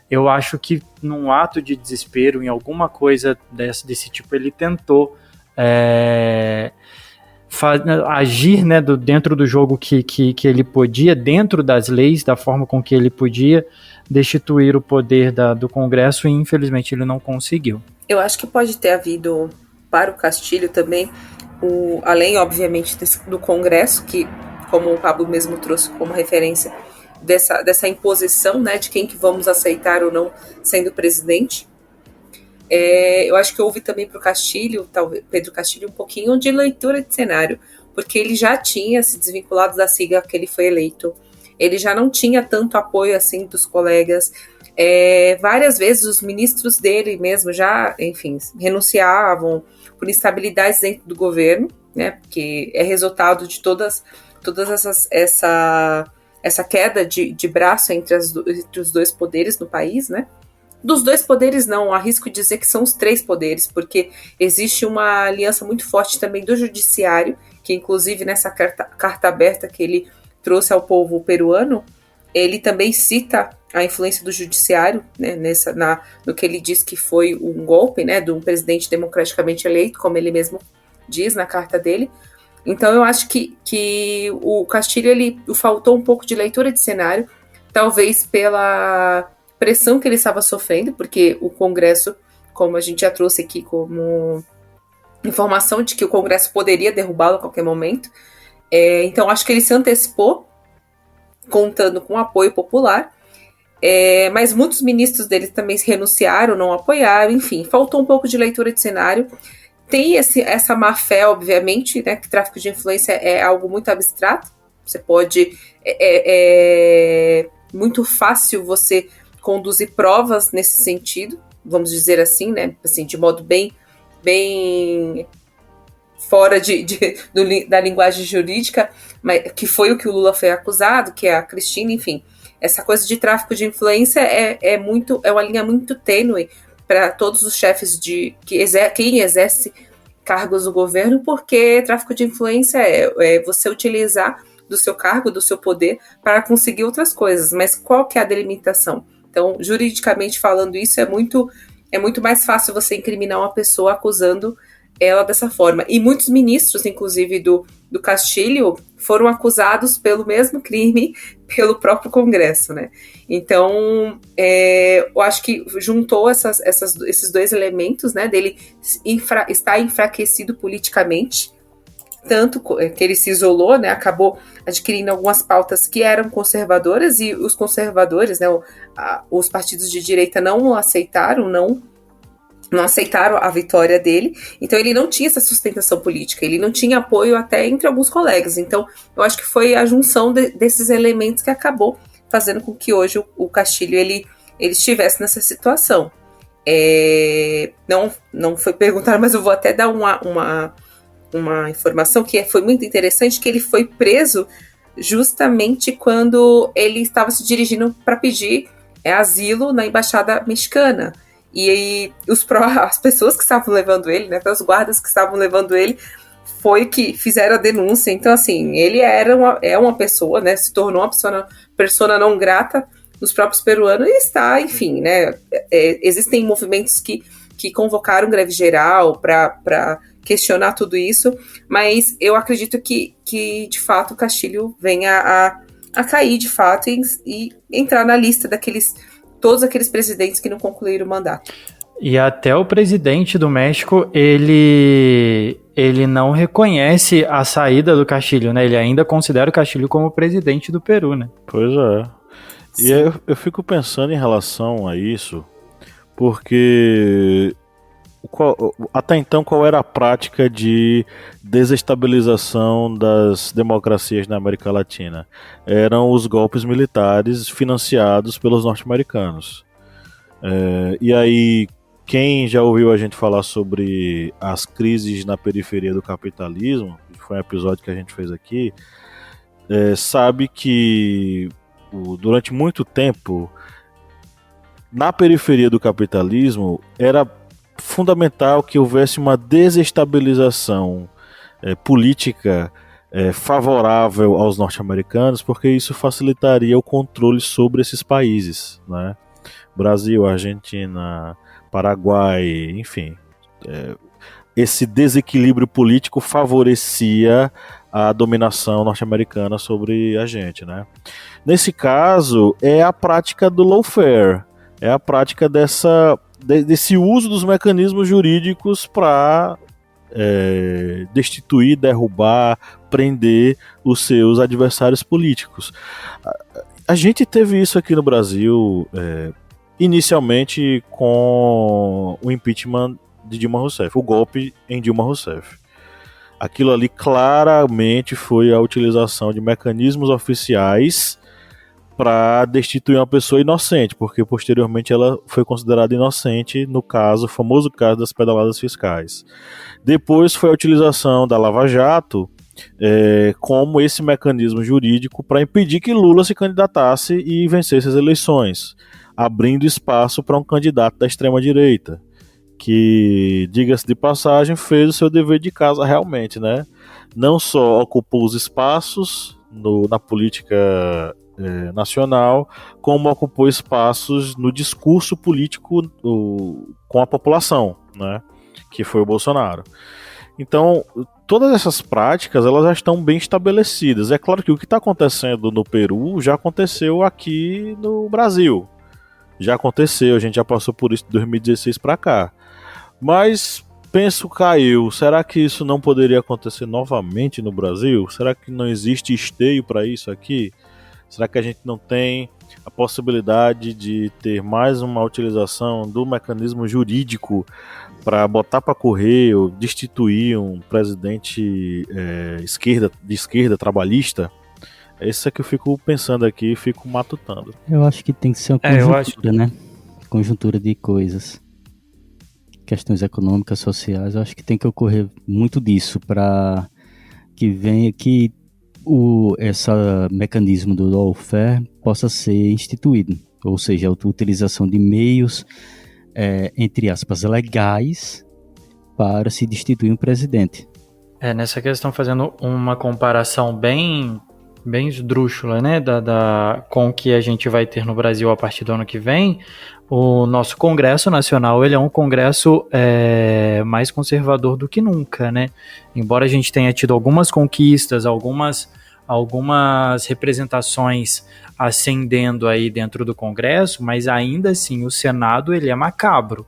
eu acho que num ato de desespero, em alguma coisa desse tipo, ele tentou agir, né, dentro do jogo que ele podia, dentro das leis, da forma com que ele podia destituir o poder do Congresso, e infelizmente ele não conseguiu. Eu acho que pode ter havido para o Castilho também, além obviamente do Congresso, que, como o Pablo mesmo trouxe como referência, dessa imposição, né, de quem que vamos aceitar ou não sendo presidente. Eu acho que houve também para o Castilho, talvez Pedro Castilho, um pouquinho de leitura de cenário, porque ele já tinha se desvinculado da sigla que ele foi eleito, ele já não tinha tanto apoio assim dos colegas, várias vezes os ministros dele mesmo já, enfim, renunciavam por instabilidades dentro do governo, né, porque é resultado de todas essa queda de braço entre os dois poderes no país, né? Dos dois poderes não, arrisco dizer que são os três poderes, porque existe uma aliança muito forte também do judiciário, que inclusive nessa carta aberta que ele trouxe ao povo peruano, ele também cita a influência do judiciário, né, no que ele diz que foi um golpe, né, de um presidente democraticamente eleito, como ele mesmo diz na carta dele. Então eu acho que o Castilho, ele faltou um pouco de leitura de cenário, talvez pela pressão que ele estava sofrendo, porque o Congresso, como a gente já trouxe aqui como informação de que o Congresso poderia derrubá-lo a qualquer momento, então acho que ele se antecipou, contando com o apoio popular, mas muitos ministros dele também renunciaram, não apoiaram, enfim, faltou um pouco de leitura de cenário. Tem essa má fé, obviamente, né, que tráfico de influência é algo muito abstrato, você pode, muito fácil você conduzir provas nesse sentido, vamos dizer assim, né, assim, de modo bem fora da linguagem jurídica, mas que foi o que o Lula foi acusado, que é a Cristina, enfim. Essa coisa de tráfico de influência é uma linha muito tênue para todos os chefes quem exerce cargos do governo, porque tráfico de influência é você utilizar do seu cargo, do seu poder, para conseguir outras coisas. Mas qual que é a delimitação? Então, juridicamente falando isso, é muito mais fácil você incriminar uma pessoa acusando ela dessa forma. E muitos ministros, inclusive do Castilho, foram acusados pelo mesmo crime pelo próprio Congresso, né? Então, eu acho que juntou esses dois elementos, né, dele estar enfraquecido politicamente, tanto que ele se isolou, né, acabou adquirindo algumas pautas que eram conservadoras, e os conservadores, né, os partidos de direita não aceitaram a vitória dele, então ele não tinha essa sustentação política, ele não tinha apoio até entre alguns colegas. Então eu acho que foi a junção desses elementos que acabou fazendo com que hoje o Castilho ele estivesse nessa situação. Não foi perguntado, mas eu vou até dar uma informação que foi muito interessante, que ele foi preso justamente quando ele estava se dirigindo para pedir asilo na embaixada mexicana. E aí, as pessoas que estavam levando ele, né, os guardas que estavam levando ele, foi que fizeram a denúncia. Então, assim, ele é uma pessoa, né, se tornou uma persona não grata dos próprios peruanos, e está, enfim, né, existem movimentos que convocaram greve geral para questionar tudo isso, mas eu acredito que de fato, o Castilho venha a cair, de fato, e entrar na lista todos aqueles presidentes que não concluíram o mandato. E até o presidente do México, ele não reconhece a saída do Castilho, né? Ele ainda considera o Castilho como presidente do Peru, né? Pois é. E eu fico pensando em relação a isso, porque até então, qual era a prática de desestabilização das democracias na América Latina? Eram os golpes militares financiados pelos norte-americanos. E aí, quem já ouviu a gente falar sobre as crises na periferia do capitalismo, que foi um episódio que a gente fez aqui, sabe que durante muito tempo, na periferia do capitalismo, era fundamental que houvesse uma desestabilização política favorável aos norte-americanos, porque isso facilitaria o controle sobre esses países, né? Brasil, Argentina, Paraguai, enfim. Esse desequilíbrio político favorecia a dominação norte-americana sobre a gente, né? Nesse caso, é a prática do lawfare, é a prática desse uso dos mecanismos jurídicos para destituir, derrubar, prender os seus adversários políticos. A gente teve isso aqui no Brasil, inicialmente com o impeachment de Dilma Rousseff, o golpe em Dilma Rousseff. Aquilo ali claramente foi a utilização de mecanismos oficiais para destituir uma pessoa inocente, porque posteriormente ela foi considerada inocente no caso, o famoso caso das pedaladas fiscais. Depois foi a utilização da Lava Jato como esse mecanismo jurídico para impedir que Lula se candidatasse e vencesse as eleições, abrindo espaço para um candidato da extrema-direita, que, diga-se de passagem, fez o seu dever de casa realmente, né? Não só ocupou os espaços na política nacional, como ocupou espaços no discurso político com a população, né? Que foi o Bolsonaro. Então, todas essas práticas, elas já estão bem estabelecidas. É claro que o que está acontecendo no Peru já aconteceu aqui no Brasil. Já aconteceu, a gente já passou por isso de 2016 para cá. Mas penso, Caio, será que isso não poderia acontecer novamente no Brasil? Será que não existe esteio para isso aqui? Será que a gente não tem a possibilidade de ter mais uma utilização do mecanismo jurídico para botar para correr ou destituir um presidente de esquerda trabalhista? É isso que eu fico pensando aqui e fico matutando. Eu acho que tem que ser uma conjuntura, né? Conjuntura de coisas. Questões econômicas, sociais, eu acho que tem que ocorrer muito disso para que esse mecanismo do lawfare possa ser instituído, ou seja, a utilização de meios, entre aspas, legais para se destituir um presidente. Nessa questão, fazendo uma comparação bem esdrúxula, né, com o que a gente vai ter no Brasil a partir do ano que vem, o nosso Congresso Nacional, ele é um Congresso mais conservador do que nunca, né? Embora a gente tenha tido algumas conquistas, algumas representações ascendendo aí dentro do Congresso, mas ainda assim o Senado, ele é macabro.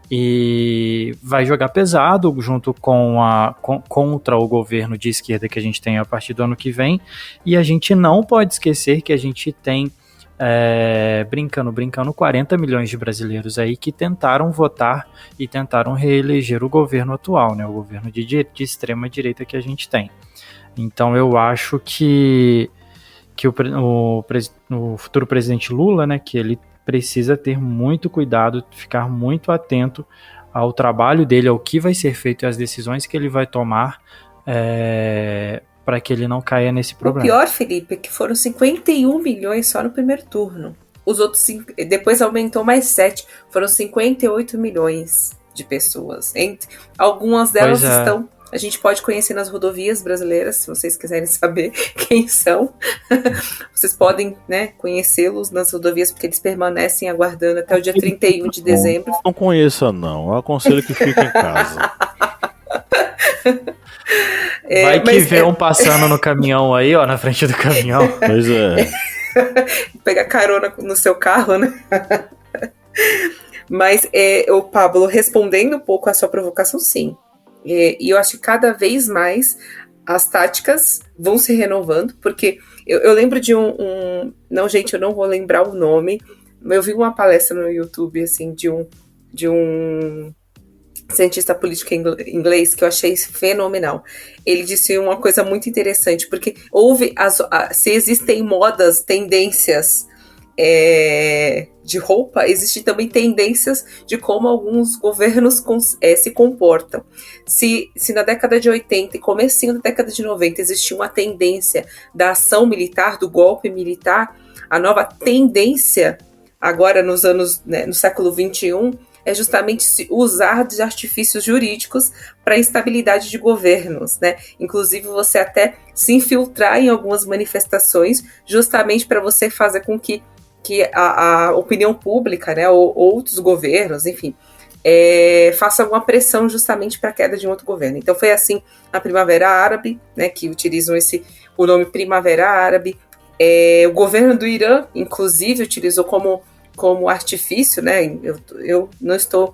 E vai jogar pesado junto contra o governo de esquerda que a gente tem a partir do ano que vem, e a gente não pode esquecer que a gente tem, brincando, 40 milhões de brasileiros aí que tentaram votar e tentaram reeleger o governo atual, né, o governo de extrema direita que a gente tem. Então eu acho que o futuro presidente Lula, né, que ele precisa ter muito cuidado, ficar muito atento ao trabalho dele, ao que vai ser feito e às decisões que ele vai tomar para que ele não caia nesse problema. O pior, Felipe, é que foram 51 milhões só no primeiro turno. Os outros, depois aumentou mais 7, foram 58 milhões de pessoas. Algumas delas estão... A gente pode conhecer nas rodovias brasileiras, se vocês quiserem saber quem são. Vocês podem, né, conhecê-los nas rodovias, porque eles permanecem aguardando até o dia 31 de dezembro. Não conheça, não. Eu aconselho que fique em casa. Vai que vê um passando no caminhão aí, ó, na frente do caminhão. Pois é. Pegar carona no seu carro, né? Mas, o Pablo, respondendo um pouco a sua provocação, sim. E eu acho que cada vez mais as táticas vão se renovando, porque eu lembro de não, gente, eu não vou lembrar o nome, mas eu vi uma palestra no YouTube, assim, de um cientista político inglês, que eu achei fenomenal. Ele disse uma coisa muito interessante, porque se existem modas, tendências de roupa, existem também tendências de como alguns governos se comportam. Se na década de 80 e comecinho da década de 90 existia uma tendência da ação militar, do golpe militar, a nova tendência agora no século XXI é justamente usar de artifícios jurídicos para a instabilidade de governos, né? Inclusive você até se infiltrar em algumas manifestações justamente para você fazer com que a opinião pública, né, ou outros governos, enfim, façam uma pressão justamente para a queda de um outro governo. Então foi assim a Primavera Árabe, né, que utilizam o nome Primavera Árabe. O governo do Irã, inclusive, utilizou como artifício, né? Eu não estou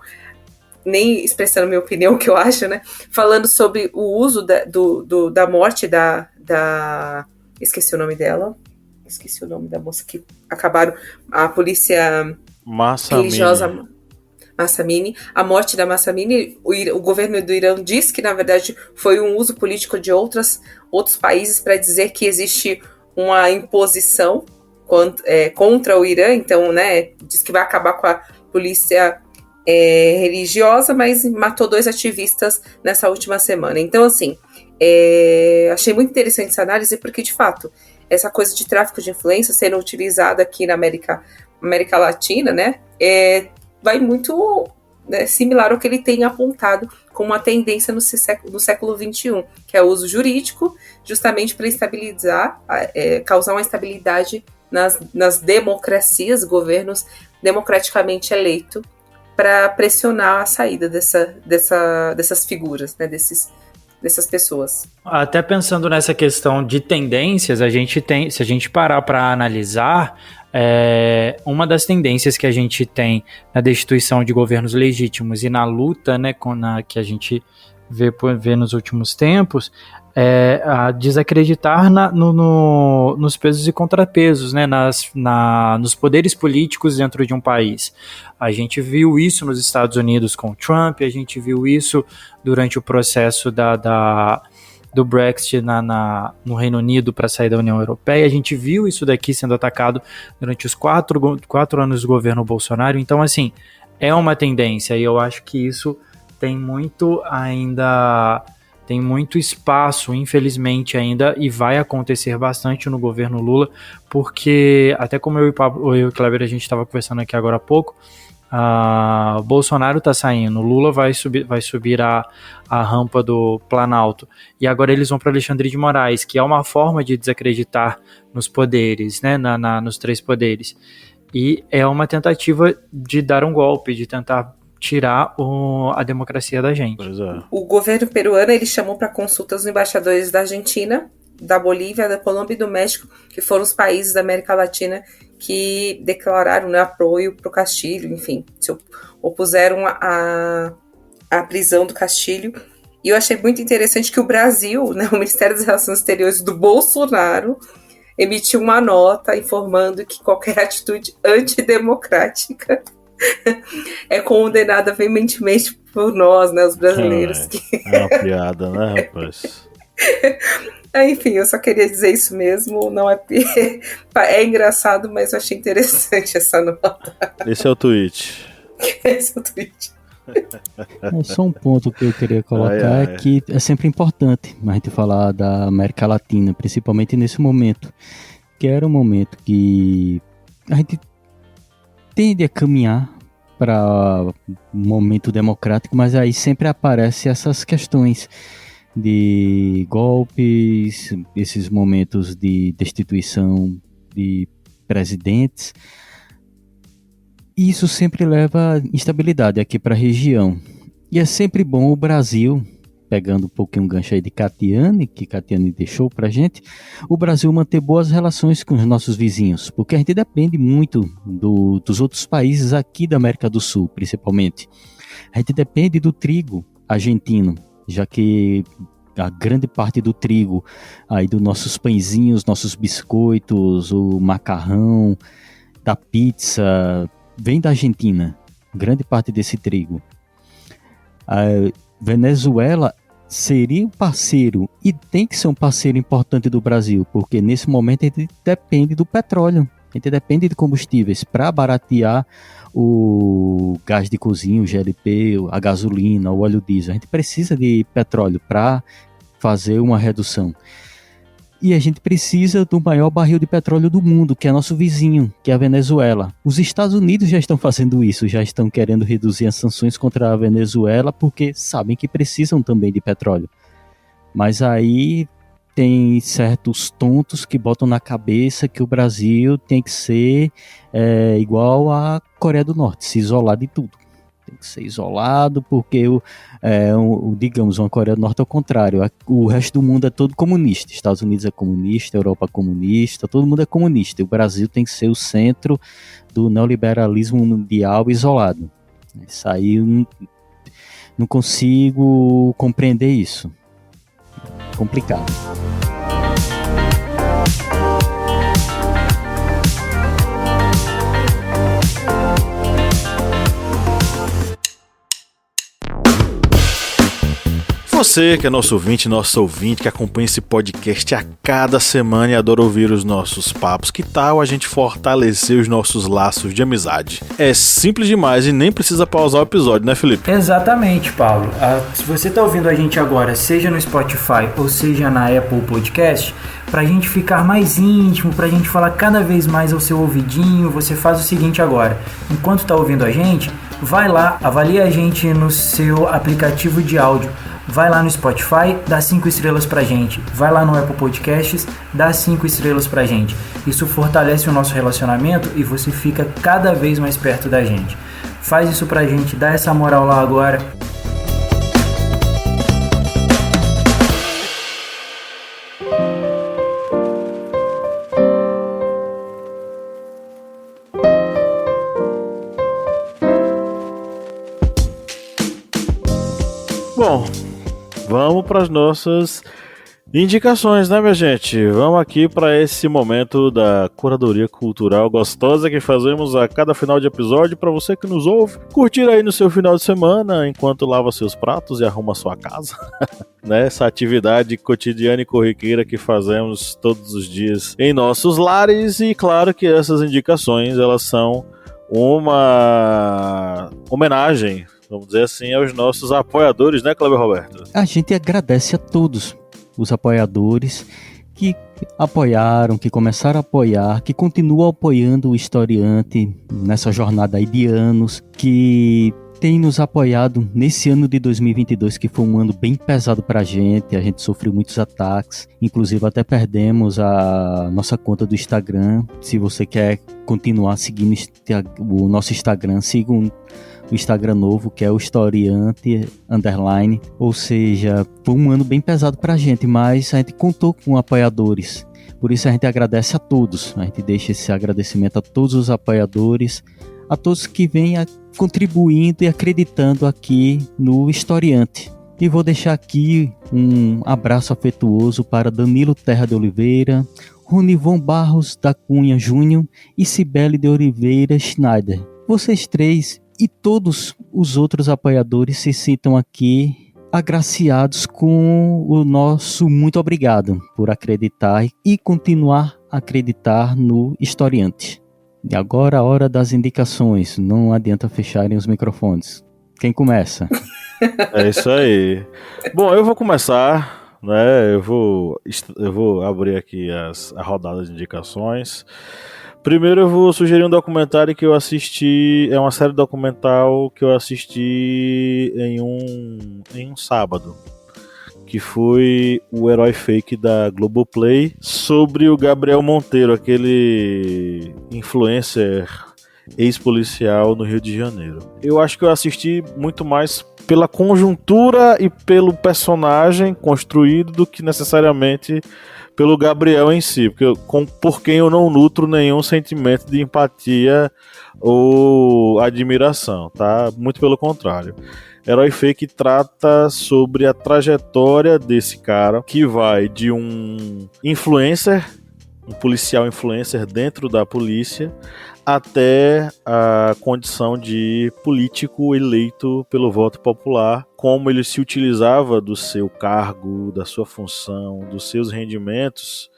nem expressando minha opinião, o que eu acho, né? Falando sobre o uso da morte da... Esqueci o nome dela. Esqueci o nome da moça que acabaram... A polícia religiosa... Mahsa Amini. A morte da Mahsa Amini, o governo do Irã diz que, na verdade, foi um uso político de outros países para dizer que existe uma imposição contra o Irã, então, né, diz que vai acabar com a polícia religiosa, mas matou 2 ativistas nessa última semana. Então, assim, achei muito interessante essa análise, porque, de fato, essa coisa de tráfico de influência sendo utilizada aqui na América Latina, né, vai muito, né, similar ao que ele tem apontado como uma tendência no século XXI, que é o uso jurídico, justamente para estabilizar, causar uma estabilidade nas democracias, governos democraticamente eleitos, para pressionar a saída dessas figuras, né, dessas pessoas. Até pensando nessa questão de tendências, se a gente parar para analisar, uma das tendências que a gente tem na destituição de governos legítimos e na luta, né, que a gente vê nos últimos tempos, a desacreditar nos pesos e contrapesos, né, nos poderes políticos dentro de um país. A gente viu isso nos Estados Unidos com Trump, a gente viu isso durante o processo do Brexit no Reino Unido para sair da União Europeia. A gente viu isso daqui sendo atacado durante os 4 anos do governo Bolsonaro. Então, assim, é uma tendência, e eu acho que isso tem muito espaço, infelizmente ainda, e vai acontecer bastante no governo Lula, porque, até como eu e o Kleber, a gente estava conversando aqui agora há pouco, Bolsonaro está saindo, Lula vai subir a rampa do Planalto, e agora eles vão para Alexandre de Moraes, que é uma forma de desacreditar nos poderes, né, nos 3 poderes, e é uma tentativa de dar um golpe, de tentar tirar a democracia da gente. O governo peruano, ele chamou para consulta os embaixadores da Argentina, da Bolívia, da Colômbia e do México, que foram os países da América Latina que declararam, né, apoio para o Castilho, enfim, se opuseram à prisão do Castilho. E eu achei muito interessante que o Brasil, né, o Ministério das Relações Exteriores do Bolsonaro, emitiu uma nota informando que qualquer atitude antidemocrática é condenada veementemente por nós, né, os brasileiros. É uma piada, né, rapaz? Enfim, eu só queria dizer isso mesmo. Não é engraçado, mas eu achei interessante essa nota. Esse é o tweet. Esse é o tweet. Só um ponto que eu queria colocar é que é sempre importante a gente falar da América Latina, principalmente nesse momento, que era um momento que a gente tende a caminhar para um momento democrático, mas aí sempre aparecem essas questões de golpes, esses momentos de destituição de presidentes. E isso sempre leva instabilidade aqui para a região. E é sempre bom o Brasil, pegando um pouquinho um gancho aí de Catiane, que Catiane deixou para a gente, o Brasil manter boas relações com os nossos vizinhos, porque a gente depende muito dos outros países aqui da América do Sul, principalmente. A gente depende do trigo argentino, já que a grande parte do trigo, aí dos nossos pãezinhos, nossos biscoitos, o macarrão, da pizza, vem da Argentina, grande parte desse trigo. A Venezuela seria um parceiro e tem que ser um parceiro importante do Brasil, porque nesse momento a gente depende do petróleo, a gente depende de combustíveis para baratear o gás de cozinha, o GLP, a gasolina, o óleo diesel. A gente precisa de petróleo para fazer uma redução. E a gente precisa do maior barril de petróleo do mundo, que é nosso vizinho, que é a Venezuela. Os Estados Unidos já estão fazendo isso, já estão querendo reduzir as sanções contra a Venezuela, porque sabem que precisam também de petróleo. Mas aí tem certos tontos que botam na cabeça que o Brasil tem que ser igual à Coreia do Norte, se isolar de tudo. Tem que ser isolado, porque digamos, uma Coreia do Norte é o contrário. O resto do mundo é todo comunista. Estados Unidos é comunista, Europa é comunista, todo mundo é comunista. E o Brasil tem que ser o centro do neoliberalismo mundial isolado. Isso aí eu não consigo compreender isso. Complicado. Você que é nosso ouvinte, que acompanha esse podcast a cada semana e adora ouvir os nossos papos, que tal a gente fortalecer os nossos laços de amizade? É simples demais e nem precisa pausar o episódio, né, Felipe? Exatamente, Paulo. Se você está ouvindo a gente agora, seja no Spotify ou seja na Apple Podcast, para a gente ficar mais íntimo, para a gente falar cada vez mais ao seu ouvidinho, você faz o seguinte agora. Enquanto está ouvindo a gente, vai lá, avalia a gente no seu aplicativo de áudio. Vai lá no Spotify, dá 5 estrelas pra gente. Vai lá no Apple Podcasts, dá 5 estrelas pra gente. Isso fortalece o nosso relacionamento e você fica cada vez mais perto da gente. Faz isso pra gente, dá essa moral lá agora. Bom, vamos para as nossas indicações, né, minha gente? Vamos aqui para esse momento da curadoria cultural gostosa que fazemos a cada final de episódio para você que nos ouve curtir aí no seu final de semana enquanto lava seus pratos e arruma sua casa. Né? Essa atividade cotidiana e corriqueira que fazemos todos os dias em nossos lares. E claro que essas indicações, elas são uma homenagem, vamos dizer assim, aos nossos apoiadores, né, Cleber Roberto? A gente agradece a todos os apoiadores que apoiaram, que começaram a apoiar, que continuam apoiando o Historiante nessa jornada aí de anos, que tem nos apoiado nesse ano de 2022, que foi um ano bem pesado pra gente. A gente sofreu muitos ataques, inclusive até perdemos a nossa conta do Instagram. Se você quer continuar seguindo o nosso Instagram, siga o Instagram novo, que é o Historiante _, ou seja, foi um ano bem pesado pra gente, mas a gente contou com apoiadores, por isso a gente agradece a todos, a gente deixa esse agradecimento a todos os apoiadores, a todos que vêm contribuindo e acreditando aqui no Historiante. E vou deixar aqui um abraço afetuoso para Danilo Terra de Oliveira, Ronivon Barros da Cunha Júnior e Cibele de Oliveira Schneider. Vocês três e todos os outros apoiadores se sintam aqui agraciados com o nosso muito obrigado por acreditar e continuar a acreditar no Historiante. E agora a hora das indicações, não adianta fecharem os microfones. Quem começa? É isso aí. Bom, eu vou começar, né? Eu vou abrir aqui a rodada de indicações. Primeiro eu vou sugerir um documentário que eu assisti, é uma série documental que eu assisti em um sábado, que foi o Herói Fake da Globoplay, sobre o Gabriel Monteiro, aquele influencer ex-policial no Rio de Janeiro. Eu acho que eu assisti muito mais pela conjuntura e pelo personagem construído do que necessariamente pelo Gabriel em si, por quem eu não nutro nenhum sentimento de empatia ou admiração, tá? Muito pelo contrário. Herói Fake trata sobre a trajetória desse cara, que vai de um influencer, um policial influencer dentro da polícia, até a condição de político eleito pelo voto popular como ele se utilizava do seu cargo, da sua função, dos seus rendimentos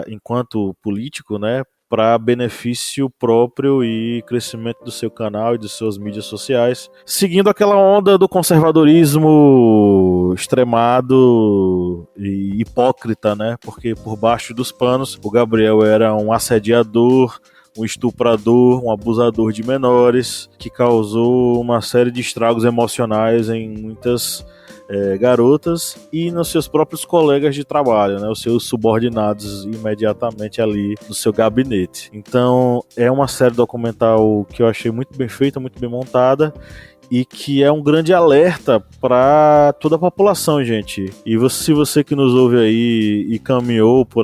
enquanto político, né, para benefício próprio e crescimento do seu canal e de suas mídias sociais, seguindo aquela onda do conservadorismo extremado e hipócrita, né? Porque por baixo dos panos o Gabriel era um assediador, um estuprador, um abusador de menores, que causou uma série de estragos emocionais em muitas garotas e nos seus próprios colegas de trabalho, né, os seus subordinados imediatamente ali no seu gabinete. Então é uma série documental que eu achei muito bem feita, muito bem montada, e que é um grande alerta para toda a população, gente. E se você que nos ouve aí e caminhou por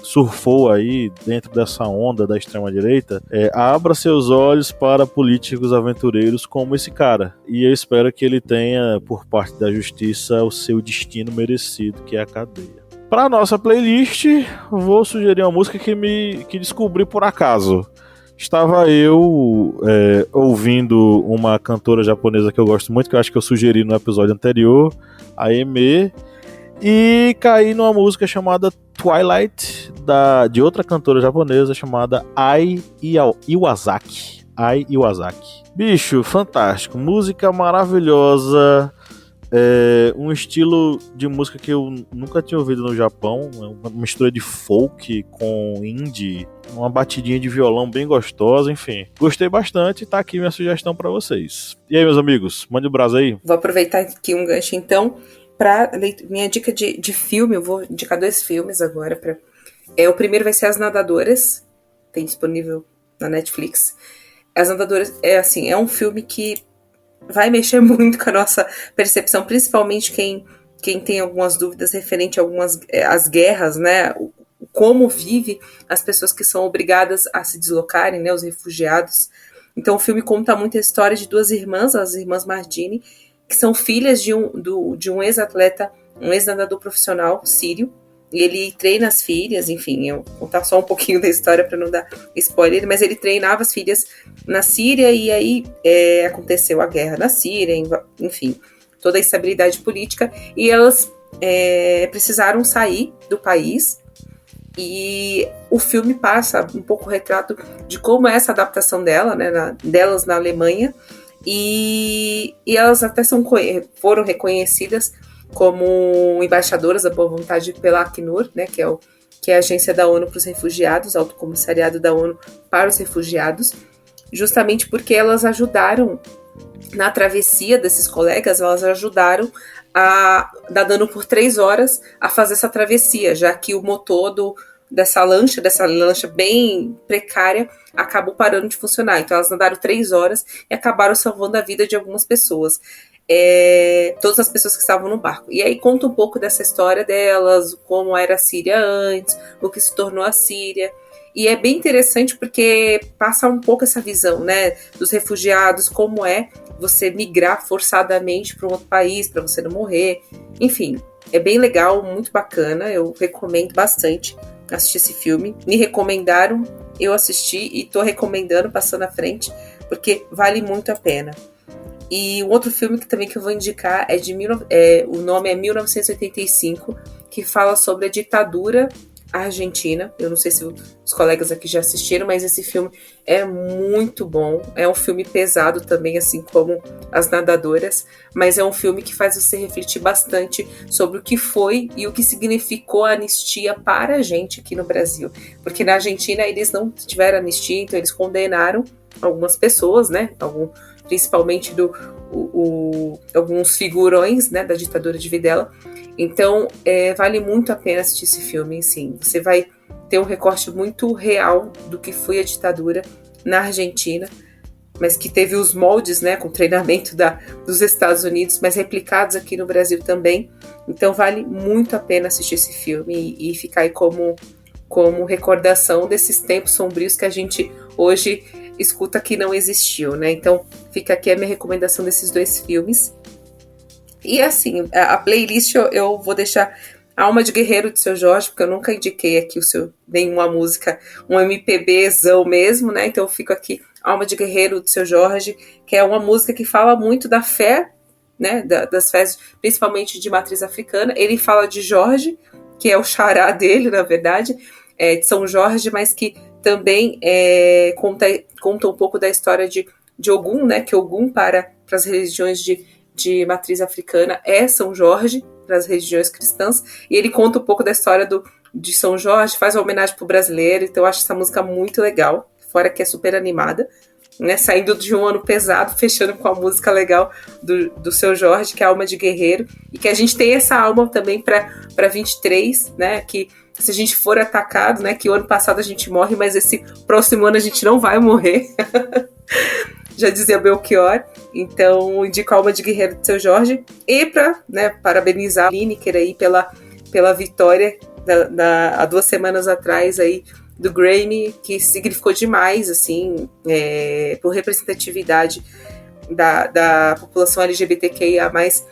surfou aí dentro dessa onda da extrema-direita, abra seus olhos para políticos aventureiros como esse cara. E eu espero que ele tenha, por parte da justiça, o seu destino merecido, que é a cadeia. Para nossa playlist, vou sugerir uma música que descobri por acaso. Estava eu ouvindo uma cantora japonesa que eu gosto muito, que eu acho que eu sugeri no episódio anterior, a Aimee, e caí numa música chamada Twilight, de outra cantora japonesa chamada Ai Iwasaki. Ai Iwasaki. Bicho, fantástico, música maravilhosa, um estilo de música que eu nunca tinha ouvido no Japão, uma mistura de folk com indie, uma batidinha de violão bem gostosa, enfim. Gostei bastante e tá aqui minha sugestão pra vocês. E aí, meus amigos, mande o brasa aí. Vou aproveitar aqui um gancho, então, pra minha dica de filme. Eu vou indicar 2 filmes agora. O primeiro vai ser As Nadadoras, tem disponível na Netflix. As Nadadoras é um filme que vai mexer muito com a nossa percepção, principalmente quem tem algumas dúvidas referente a as guerras, né? Como vive as pessoas que são obrigadas a se deslocarem, né? Os refugiados. Então o filme conta muito a história de 2 irmãs, as irmãs Mardini, que são filhas de um ex-atleta, um ex-nadador profissional sírio. E ele treina as filhas, enfim, eu vou contar só um pouquinho da história para não dar spoiler, mas ele treinava as filhas na Síria e aí aconteceu a guerra na Síria, enfim, toda a instabilidade política, e elas precisaram sair do país, e o filme passa um pouco o retrato de como é essa adaptação delas na Alemanha, e elas até foram reconhecidas como embaixadoras da boa vontade pela Acnur, né, que é a agência da ONU para os refugiados, Alto Comissariado da ONU para os Refugiados, justamente porque elas ajudaram na travessia desses colegas, elas ajudaram dando por 3 horas a fazer essa travessia, já que o motor dessa lancha bem precária, acabou parando de funcionar. Então elas nadaram 3 horas e acabaram salvando a vida de algumas pessoas. Todas as pessoas que estavam no barco. E aí conta um pouco dessa história delas, como era a Síria antes, o que se tornou a Síria. E é bem interessante porque passa um pouco essa visão, né, dos refugiados, como é você migrar forçadamente para um outro país, para você não morrer. Enfim, é bem legal, muito bacana. Eu recomendo bastante assistir esse filme. Me recomendaram, eu assisti e tô recomendando, passando à frente, porque vale muito a pena. E um outro filme que eu vou indicar o nome é 1985, que fala sobre a ditadura argentina. Eu não sei se os colegas aqui já assistiram, mas esse filme é muito bom. É um filme pesado também, assim como As Nadadoras, mas é um filme que faz você refletir bastante sobre o que foi e o que significou a anistia para a gente aqui no Brasil. Porque na Argentina eles não tiveram anistia, então eles condenaram algumas pessoas, né? Principalmente alguns figurões, né, da ditadura de Videla. Então vale muito a pena assistir esse filme, sim. Você vai ter um recorte muito real do que foi a ditadura na Argentina, mas que teve os moldes, né, com o treinamento dos Estados Unidos, mas replicados aqui no Brasil também. Então vale muito a pena assistir esse filme e ficar aí como recordação desses tempos sombrios que a gente hoje escuta que não existiu, né? Então fica aqui a minha recomendação desses 2 filmes. E assim, a playlist eu vou deixar Alma de Guerreiro de Seu Jorge, porque eu nunca indiquei aqui nenhuma música, um MPBzão mesmo, né? Então eu fico aqui Alma de Guerreiro de Seu Jorge, que é uma música que fala muito da fé né, das fés, principalmente de matriz africana. Ele fala de Jorge, que é o xará dele, na verdade, de São Jorge, mas que também conta um pouco da história de Ogum, né, que Ogum para as religiões de matriz africana é São Jorge, para as religiões cristãs, e ele conta um pouco da história de São Jorge, faz uma homenagem pro brasileiro, então eu acho essa música muito legal, fora que é super animada, né, saindo de um ano pesado, fechando com a música legal do Seu Jorge, que é a alma de guerreiro, e que a gente tem essa alma também para 23, né, que se a gente for atacado, né, que o ano passado a gente morre, mas esse próximo ano a gente não vai morrer, já dizia Belchior. Então indico a alma de guerreiro do Seu Jorge, e para, né, parabenizar a Lineker aí pela vitória há 2 semanas atrás aí do Grammy, que significou demais, assim, por representatividade da população LGBTQIA+,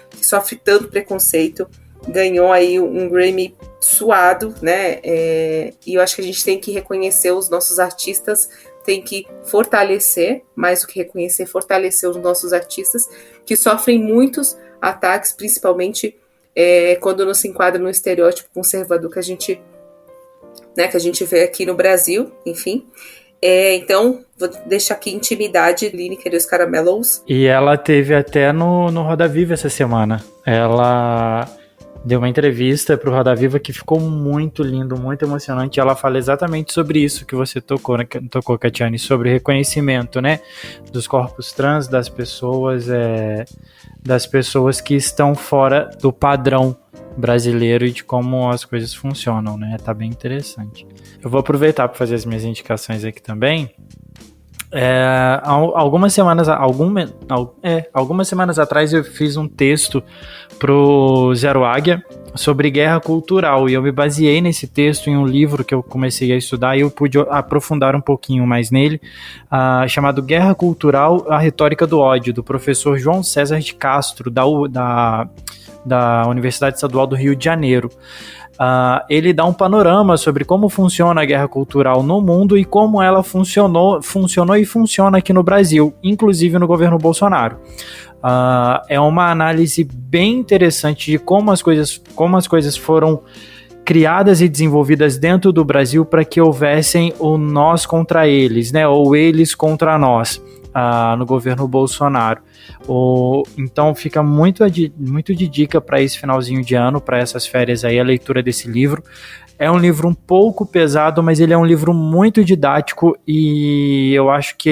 que sofre tanto preconceito. Ganhou aí um Grammy suado, né, e eu acho que a gente tem que reconhecer os nossos artistas, tem que fortalecer, mais do que reconhecer, fortalecer os nossos artistas, que sofrem muitos ataques, principalmente quando não se enquadra no estereótipo conservador que a gente vê aqui no Brasil, enfim. Então, vou deixar aqui Intimidade, Lineker e os Caramelos. E ela teve até no Roda Viva essa semana. Ela deu uma entrevista pro Roda Viva que ficou muito lindo, muito emocionante. Ela fala exatamente sobre isso que você tocou, Catiane, sobre reconhecimento, né, dos corpos trans, das pessoas que estão fora do padrão brasileiro e de como as coisas funcionam, né? Tá bem interessante. Eu vou aproveitar para fazer as minhas indicações aqui também. Algumas semanas atrás eu fiz um texto pro Zero Águia sobre guerra cultural, e eu me baseei nesse texto em um livro que eu comecei a estudar e eu pude aprofundar um pouquinho mais nele, chamado Guerra Cultural, a Retórica do Ódio, do professor João César de Castro, da Universidade Estadual do Rio de Janeiro. Ele dá um panorama sobre como funciona a guerra cultural no mundo e como ela funcionou e funciona aqui no Brasil, inclusive no governo Bolsonaro. É uma análise bem interessante de como as coisas foram criadas e desenvolvidas dentro do Brasil para que houvessem o nós contra eles, né, ou eles contra nós, no governo Bolsonaro. Então fica muito de dica para esse finalzinho de ano, para essas férias aí, a leitura desse livro. É um livro um pouco pesado, mas ele é um livro muito didático e eu acho que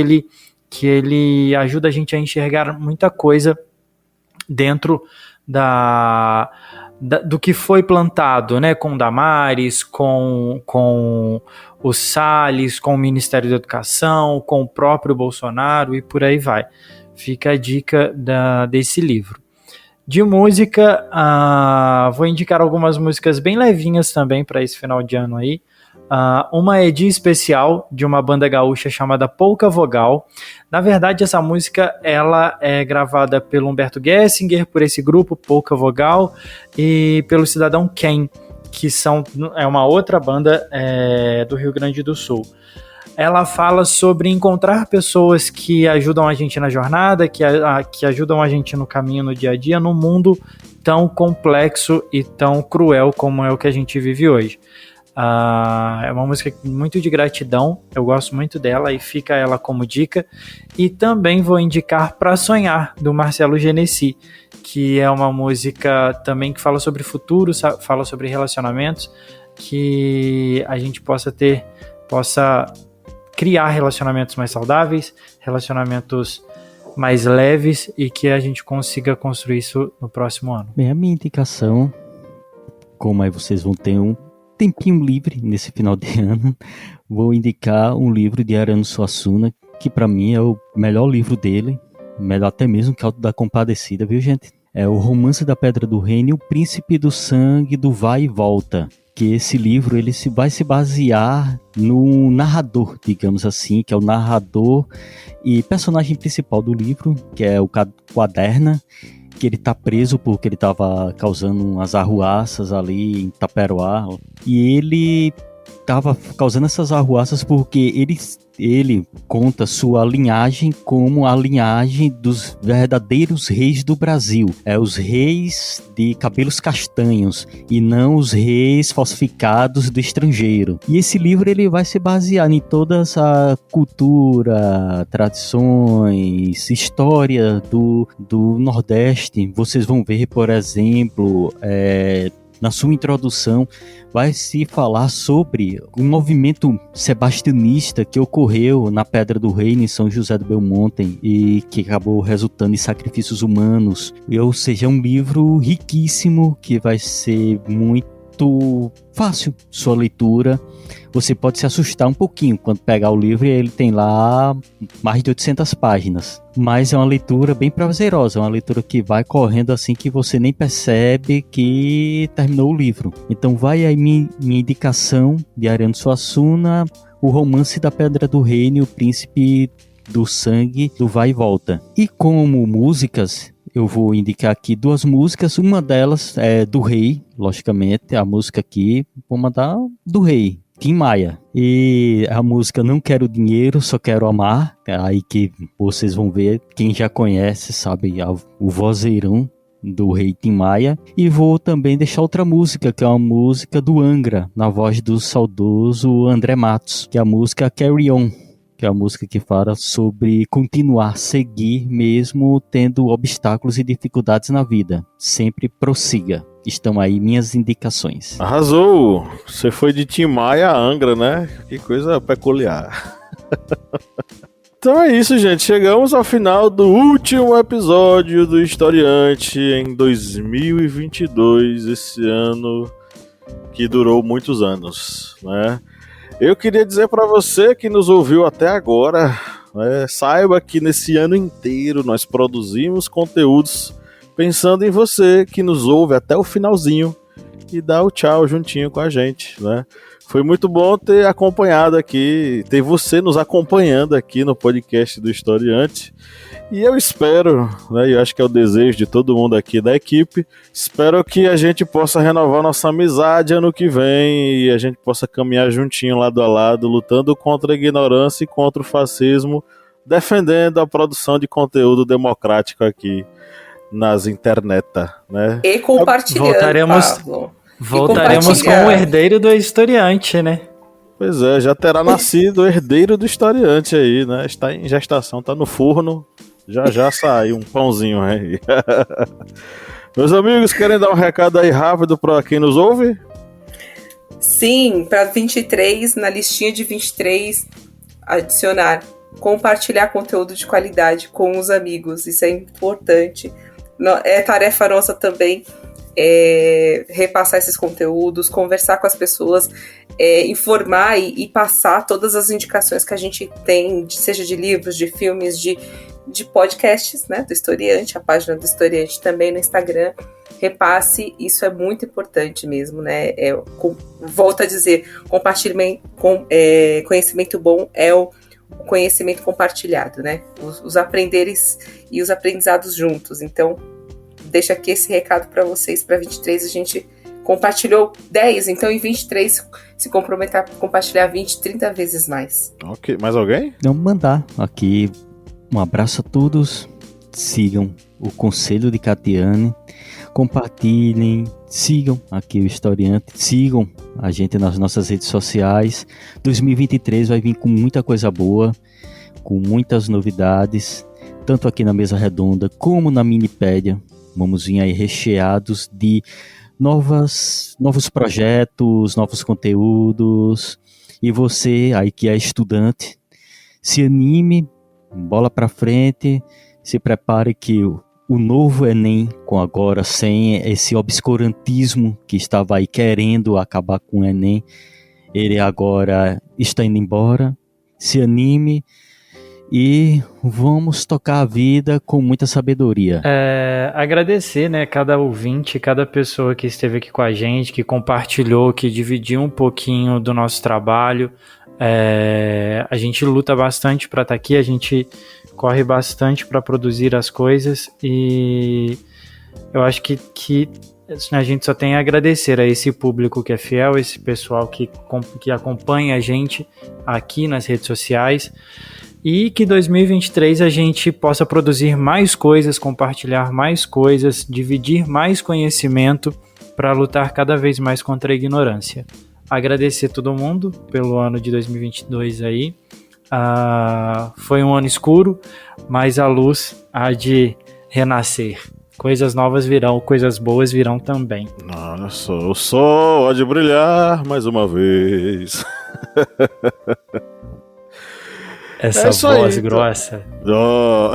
ele ajuda a gente a enxergar muita coisa dentro do que foi plantado, né, com Damares, com o Salles, com o Ministério da Educação, com o próprio Bolsonaro e por aí vai. Fica a dica desse livro. De música, vou indicar algumas músicas bem levinhas também para esse final de ano aí. Uma é Dia Especial, de uma banda gaúcha chamada Pouca Vogal. Na verdade, essa música ela é gravada pelo Humberto Gessinger, por esse grupo Pouca Vogal, e pelo Cidadão Ken, que é uma outra banda do Rio Grande do Sul. Ela fala sobre encontrar pessoas que ajudam a gente na jornada, que ajudam a gente no caminho, no dia a dia, num mundo tão complexo e tão cruel como é o que a gente vive hoje. É uma música muito de gratidão, eu gosto muito dela e fica ela como dica. E também vou indicar Pra Sonhar, do Marcelo Genesi, que é uma música também que fala sobre futuro, fala sobre relacionamentos, que a gente possa criar relacionamentos mais saudáveis, relacionamentos mais leves e que a gente consiga construir isso no próximo ano. Bem, a minha indicação, como aí vocês vão ter um tempinho livre nesse final de ano, vou indicar um livro de Ariano Suassuna, que para mim é o melhor livro dele, melhor até mesmo que Auto da Compadecida, viu, gente? É o Romance da Pedra do Reino e o Príncipe do Sangue do Vai e Volta. Que esse livro ele vai se basear no narrador, digamos assim, que é o narrador e personagem principal do livro, que é o Quaderna, que ele tá preso porque ele estava causando umas arruaças ali em Taperoá, e ele estava causando essas arruaças porque ele conta sua linhagem como a linhagem dos verdadeiros reis do Brasil. Os reis de cabelos castanhos e não os reis falsificados do estrangeiro. E esse livro ele vai se basear em toda essa cultura, tradições, história do Nordeste. Vocês vão ver, por exemplo, na sua introdução, vai se falar sobre o movimento sebastianista que ocorreu na Pedra do Reino, em São José do Belmonte, e que acabou resultando em sacrifícios humanos. Ou seja, é um livro riquíssimo que vai ser muito fácil sua leitura. Você pode se assustar um pouquinho quando pegar o livro e ele tem lá mais de 800 páginas. Mas é uma leitura bem prazerosa, é uma leitura que vai correndo assim que você nem percebe que terminou o livro. Então vai aí minha indicação de Ariano Suassuna, o Romance da Pedra do Reino, o Príncipe do Sangue, do Vai e Volta. E como músicas, eu vou indicar aqui 2 músicas. Uma delas é do Rei, logicamente, a música aqui, vou mandar do Rei, Tim Maia. E a música Não Quero Dinheiro, Só Quero Amar. Aí que vocês vão ver, quem já conhece sabe o vozeirão do Rei Tim Maia. E vou também deixar outra música, que é uma música do Angra, na voz do saudoso André Matos, que é a música Carry On, que é a música que fala sobre continuar, seguir mesmo tendo obstáculos e dificuldades na vida. Sempre prossiga. Estão aí minhas indicações. Arrasou! Você foi de Tim Maia a Angra, né? Que coisa peculiar. Então é isso, gente. Chegamos ao final do último episódio do Historiante em 2022, esse ano que durou muitos anos, né? Eu queria dizer para você que nos ouviu até agora, saiba que nesse ano inteiro nós produzimos conteúdos pensando em você que nos ouve até o finalzinho e dá o tchau juntinho com a gente, né? Foi muito bom ter acompanhado aqui, ter você nos acompanhando aqui no podcast do Historiante. E eu espero, né, eu acho que é o desejo de todo mundo aqui da equipe, espero que a gente possa renovar nossa amizade ano que vem e a gente possa caminhar juntinho, lado a lado, lutando contra a ignorância e contra o fascismo, defendendo a produção de conteúdo democrático aqui nas internet, né? E compartilhando, Voltaremos com o herdeiro do Historiante, né? Pois é, já terá nascido o herdeiro do Historiante aí, né? Está em gestação, está no forno, já sai um pãozinho aí. Meus amigos, querem dar um recado aí rápido para quem nos ouve? Sim, para 23, na listinha de 23, adicionar, compartilhar conteúdo de qualidade com os amigos, isso é importante. É tarefa nossa também repassar esses conteúdos, conversar com as pessoas, informar e passar todas as indicações que a gente tem, seja de livros, de filmes, de podcasts, né, do Historiante, a página do Historiante também no Instagram. Repasse, isso é muito importante mesmo, né? Volto a dizer, conhecimento bom é o conhecimento compartilhado, né? Os aprenderes e os aprendizados juntos. Então, deixa aqui esse recado para vocês. Para 23 a gente compartilhou 10, então em 23 se comprometer a compartilhar 20, 30 vezes mais. Ok, mais alguém? Não, mandar aqui um abraço a todos, sigam o Conselho de Catiane, compartilhem, sigam aqui o Historiante, sigam a gente nas nossas redes sociais. 2023 vai vir com muita coisa boa, com muitas novidades, tanto aqui na Mesa Redonda como na Minipédia. Vamos vir aí recheados de novos projetos, novos conteúdos. E você aí que é estudante, se anime, bola pra frente, se prepare que o novo Enem, com agora sem esse obscurantismo que estava aí querendo acabar com o Enem, ele agora está indo embora. Se anime e vamos tocar a vida com muita sabedoria. Agradecer, né, cada ouvinte, cada pessoa que esteve aqui com a gente, que compartilhou, que dividiu um pouquinho do nosso trabalho. A gente luta bastante para estar aqui, a gente corre bastante para produzir as coisas e eu acho que a gente só tem a agradecer a esse público que é fiel, esse pessoal que acompanha a gente aqui nas redes sociais, e que 2023 a gente possa produzir mais coisas, compartilhar mais coisas, dividir mais conhecimento para lutar cada vez mais contra a ignorância. Agradecer todo mundo pelo ano de 2022 aí. Foi um ano escuro, mas a luz há de renascer. Coisas novas virão, coisas boas virão também. Olha só, o sol há de brilhar mais uma vez. Essa voz grossa. Oh.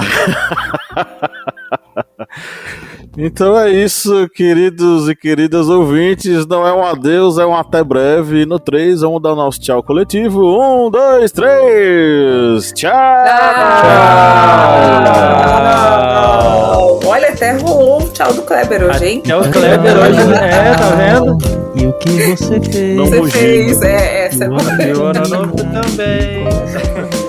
Então é isso, queridos e queridas ouvintes. Não é um adeus, é um até breve. E no 3, vamos dar o nosso tchau coletivo. 1, 2, 3. Tchau! Olha, até rolou o tchau do Kleber hoje, hein? É o Kleber hoje, tá vendo? E o que você fez? Não Você mugindo. fez, essa é boa. E o ano novo também.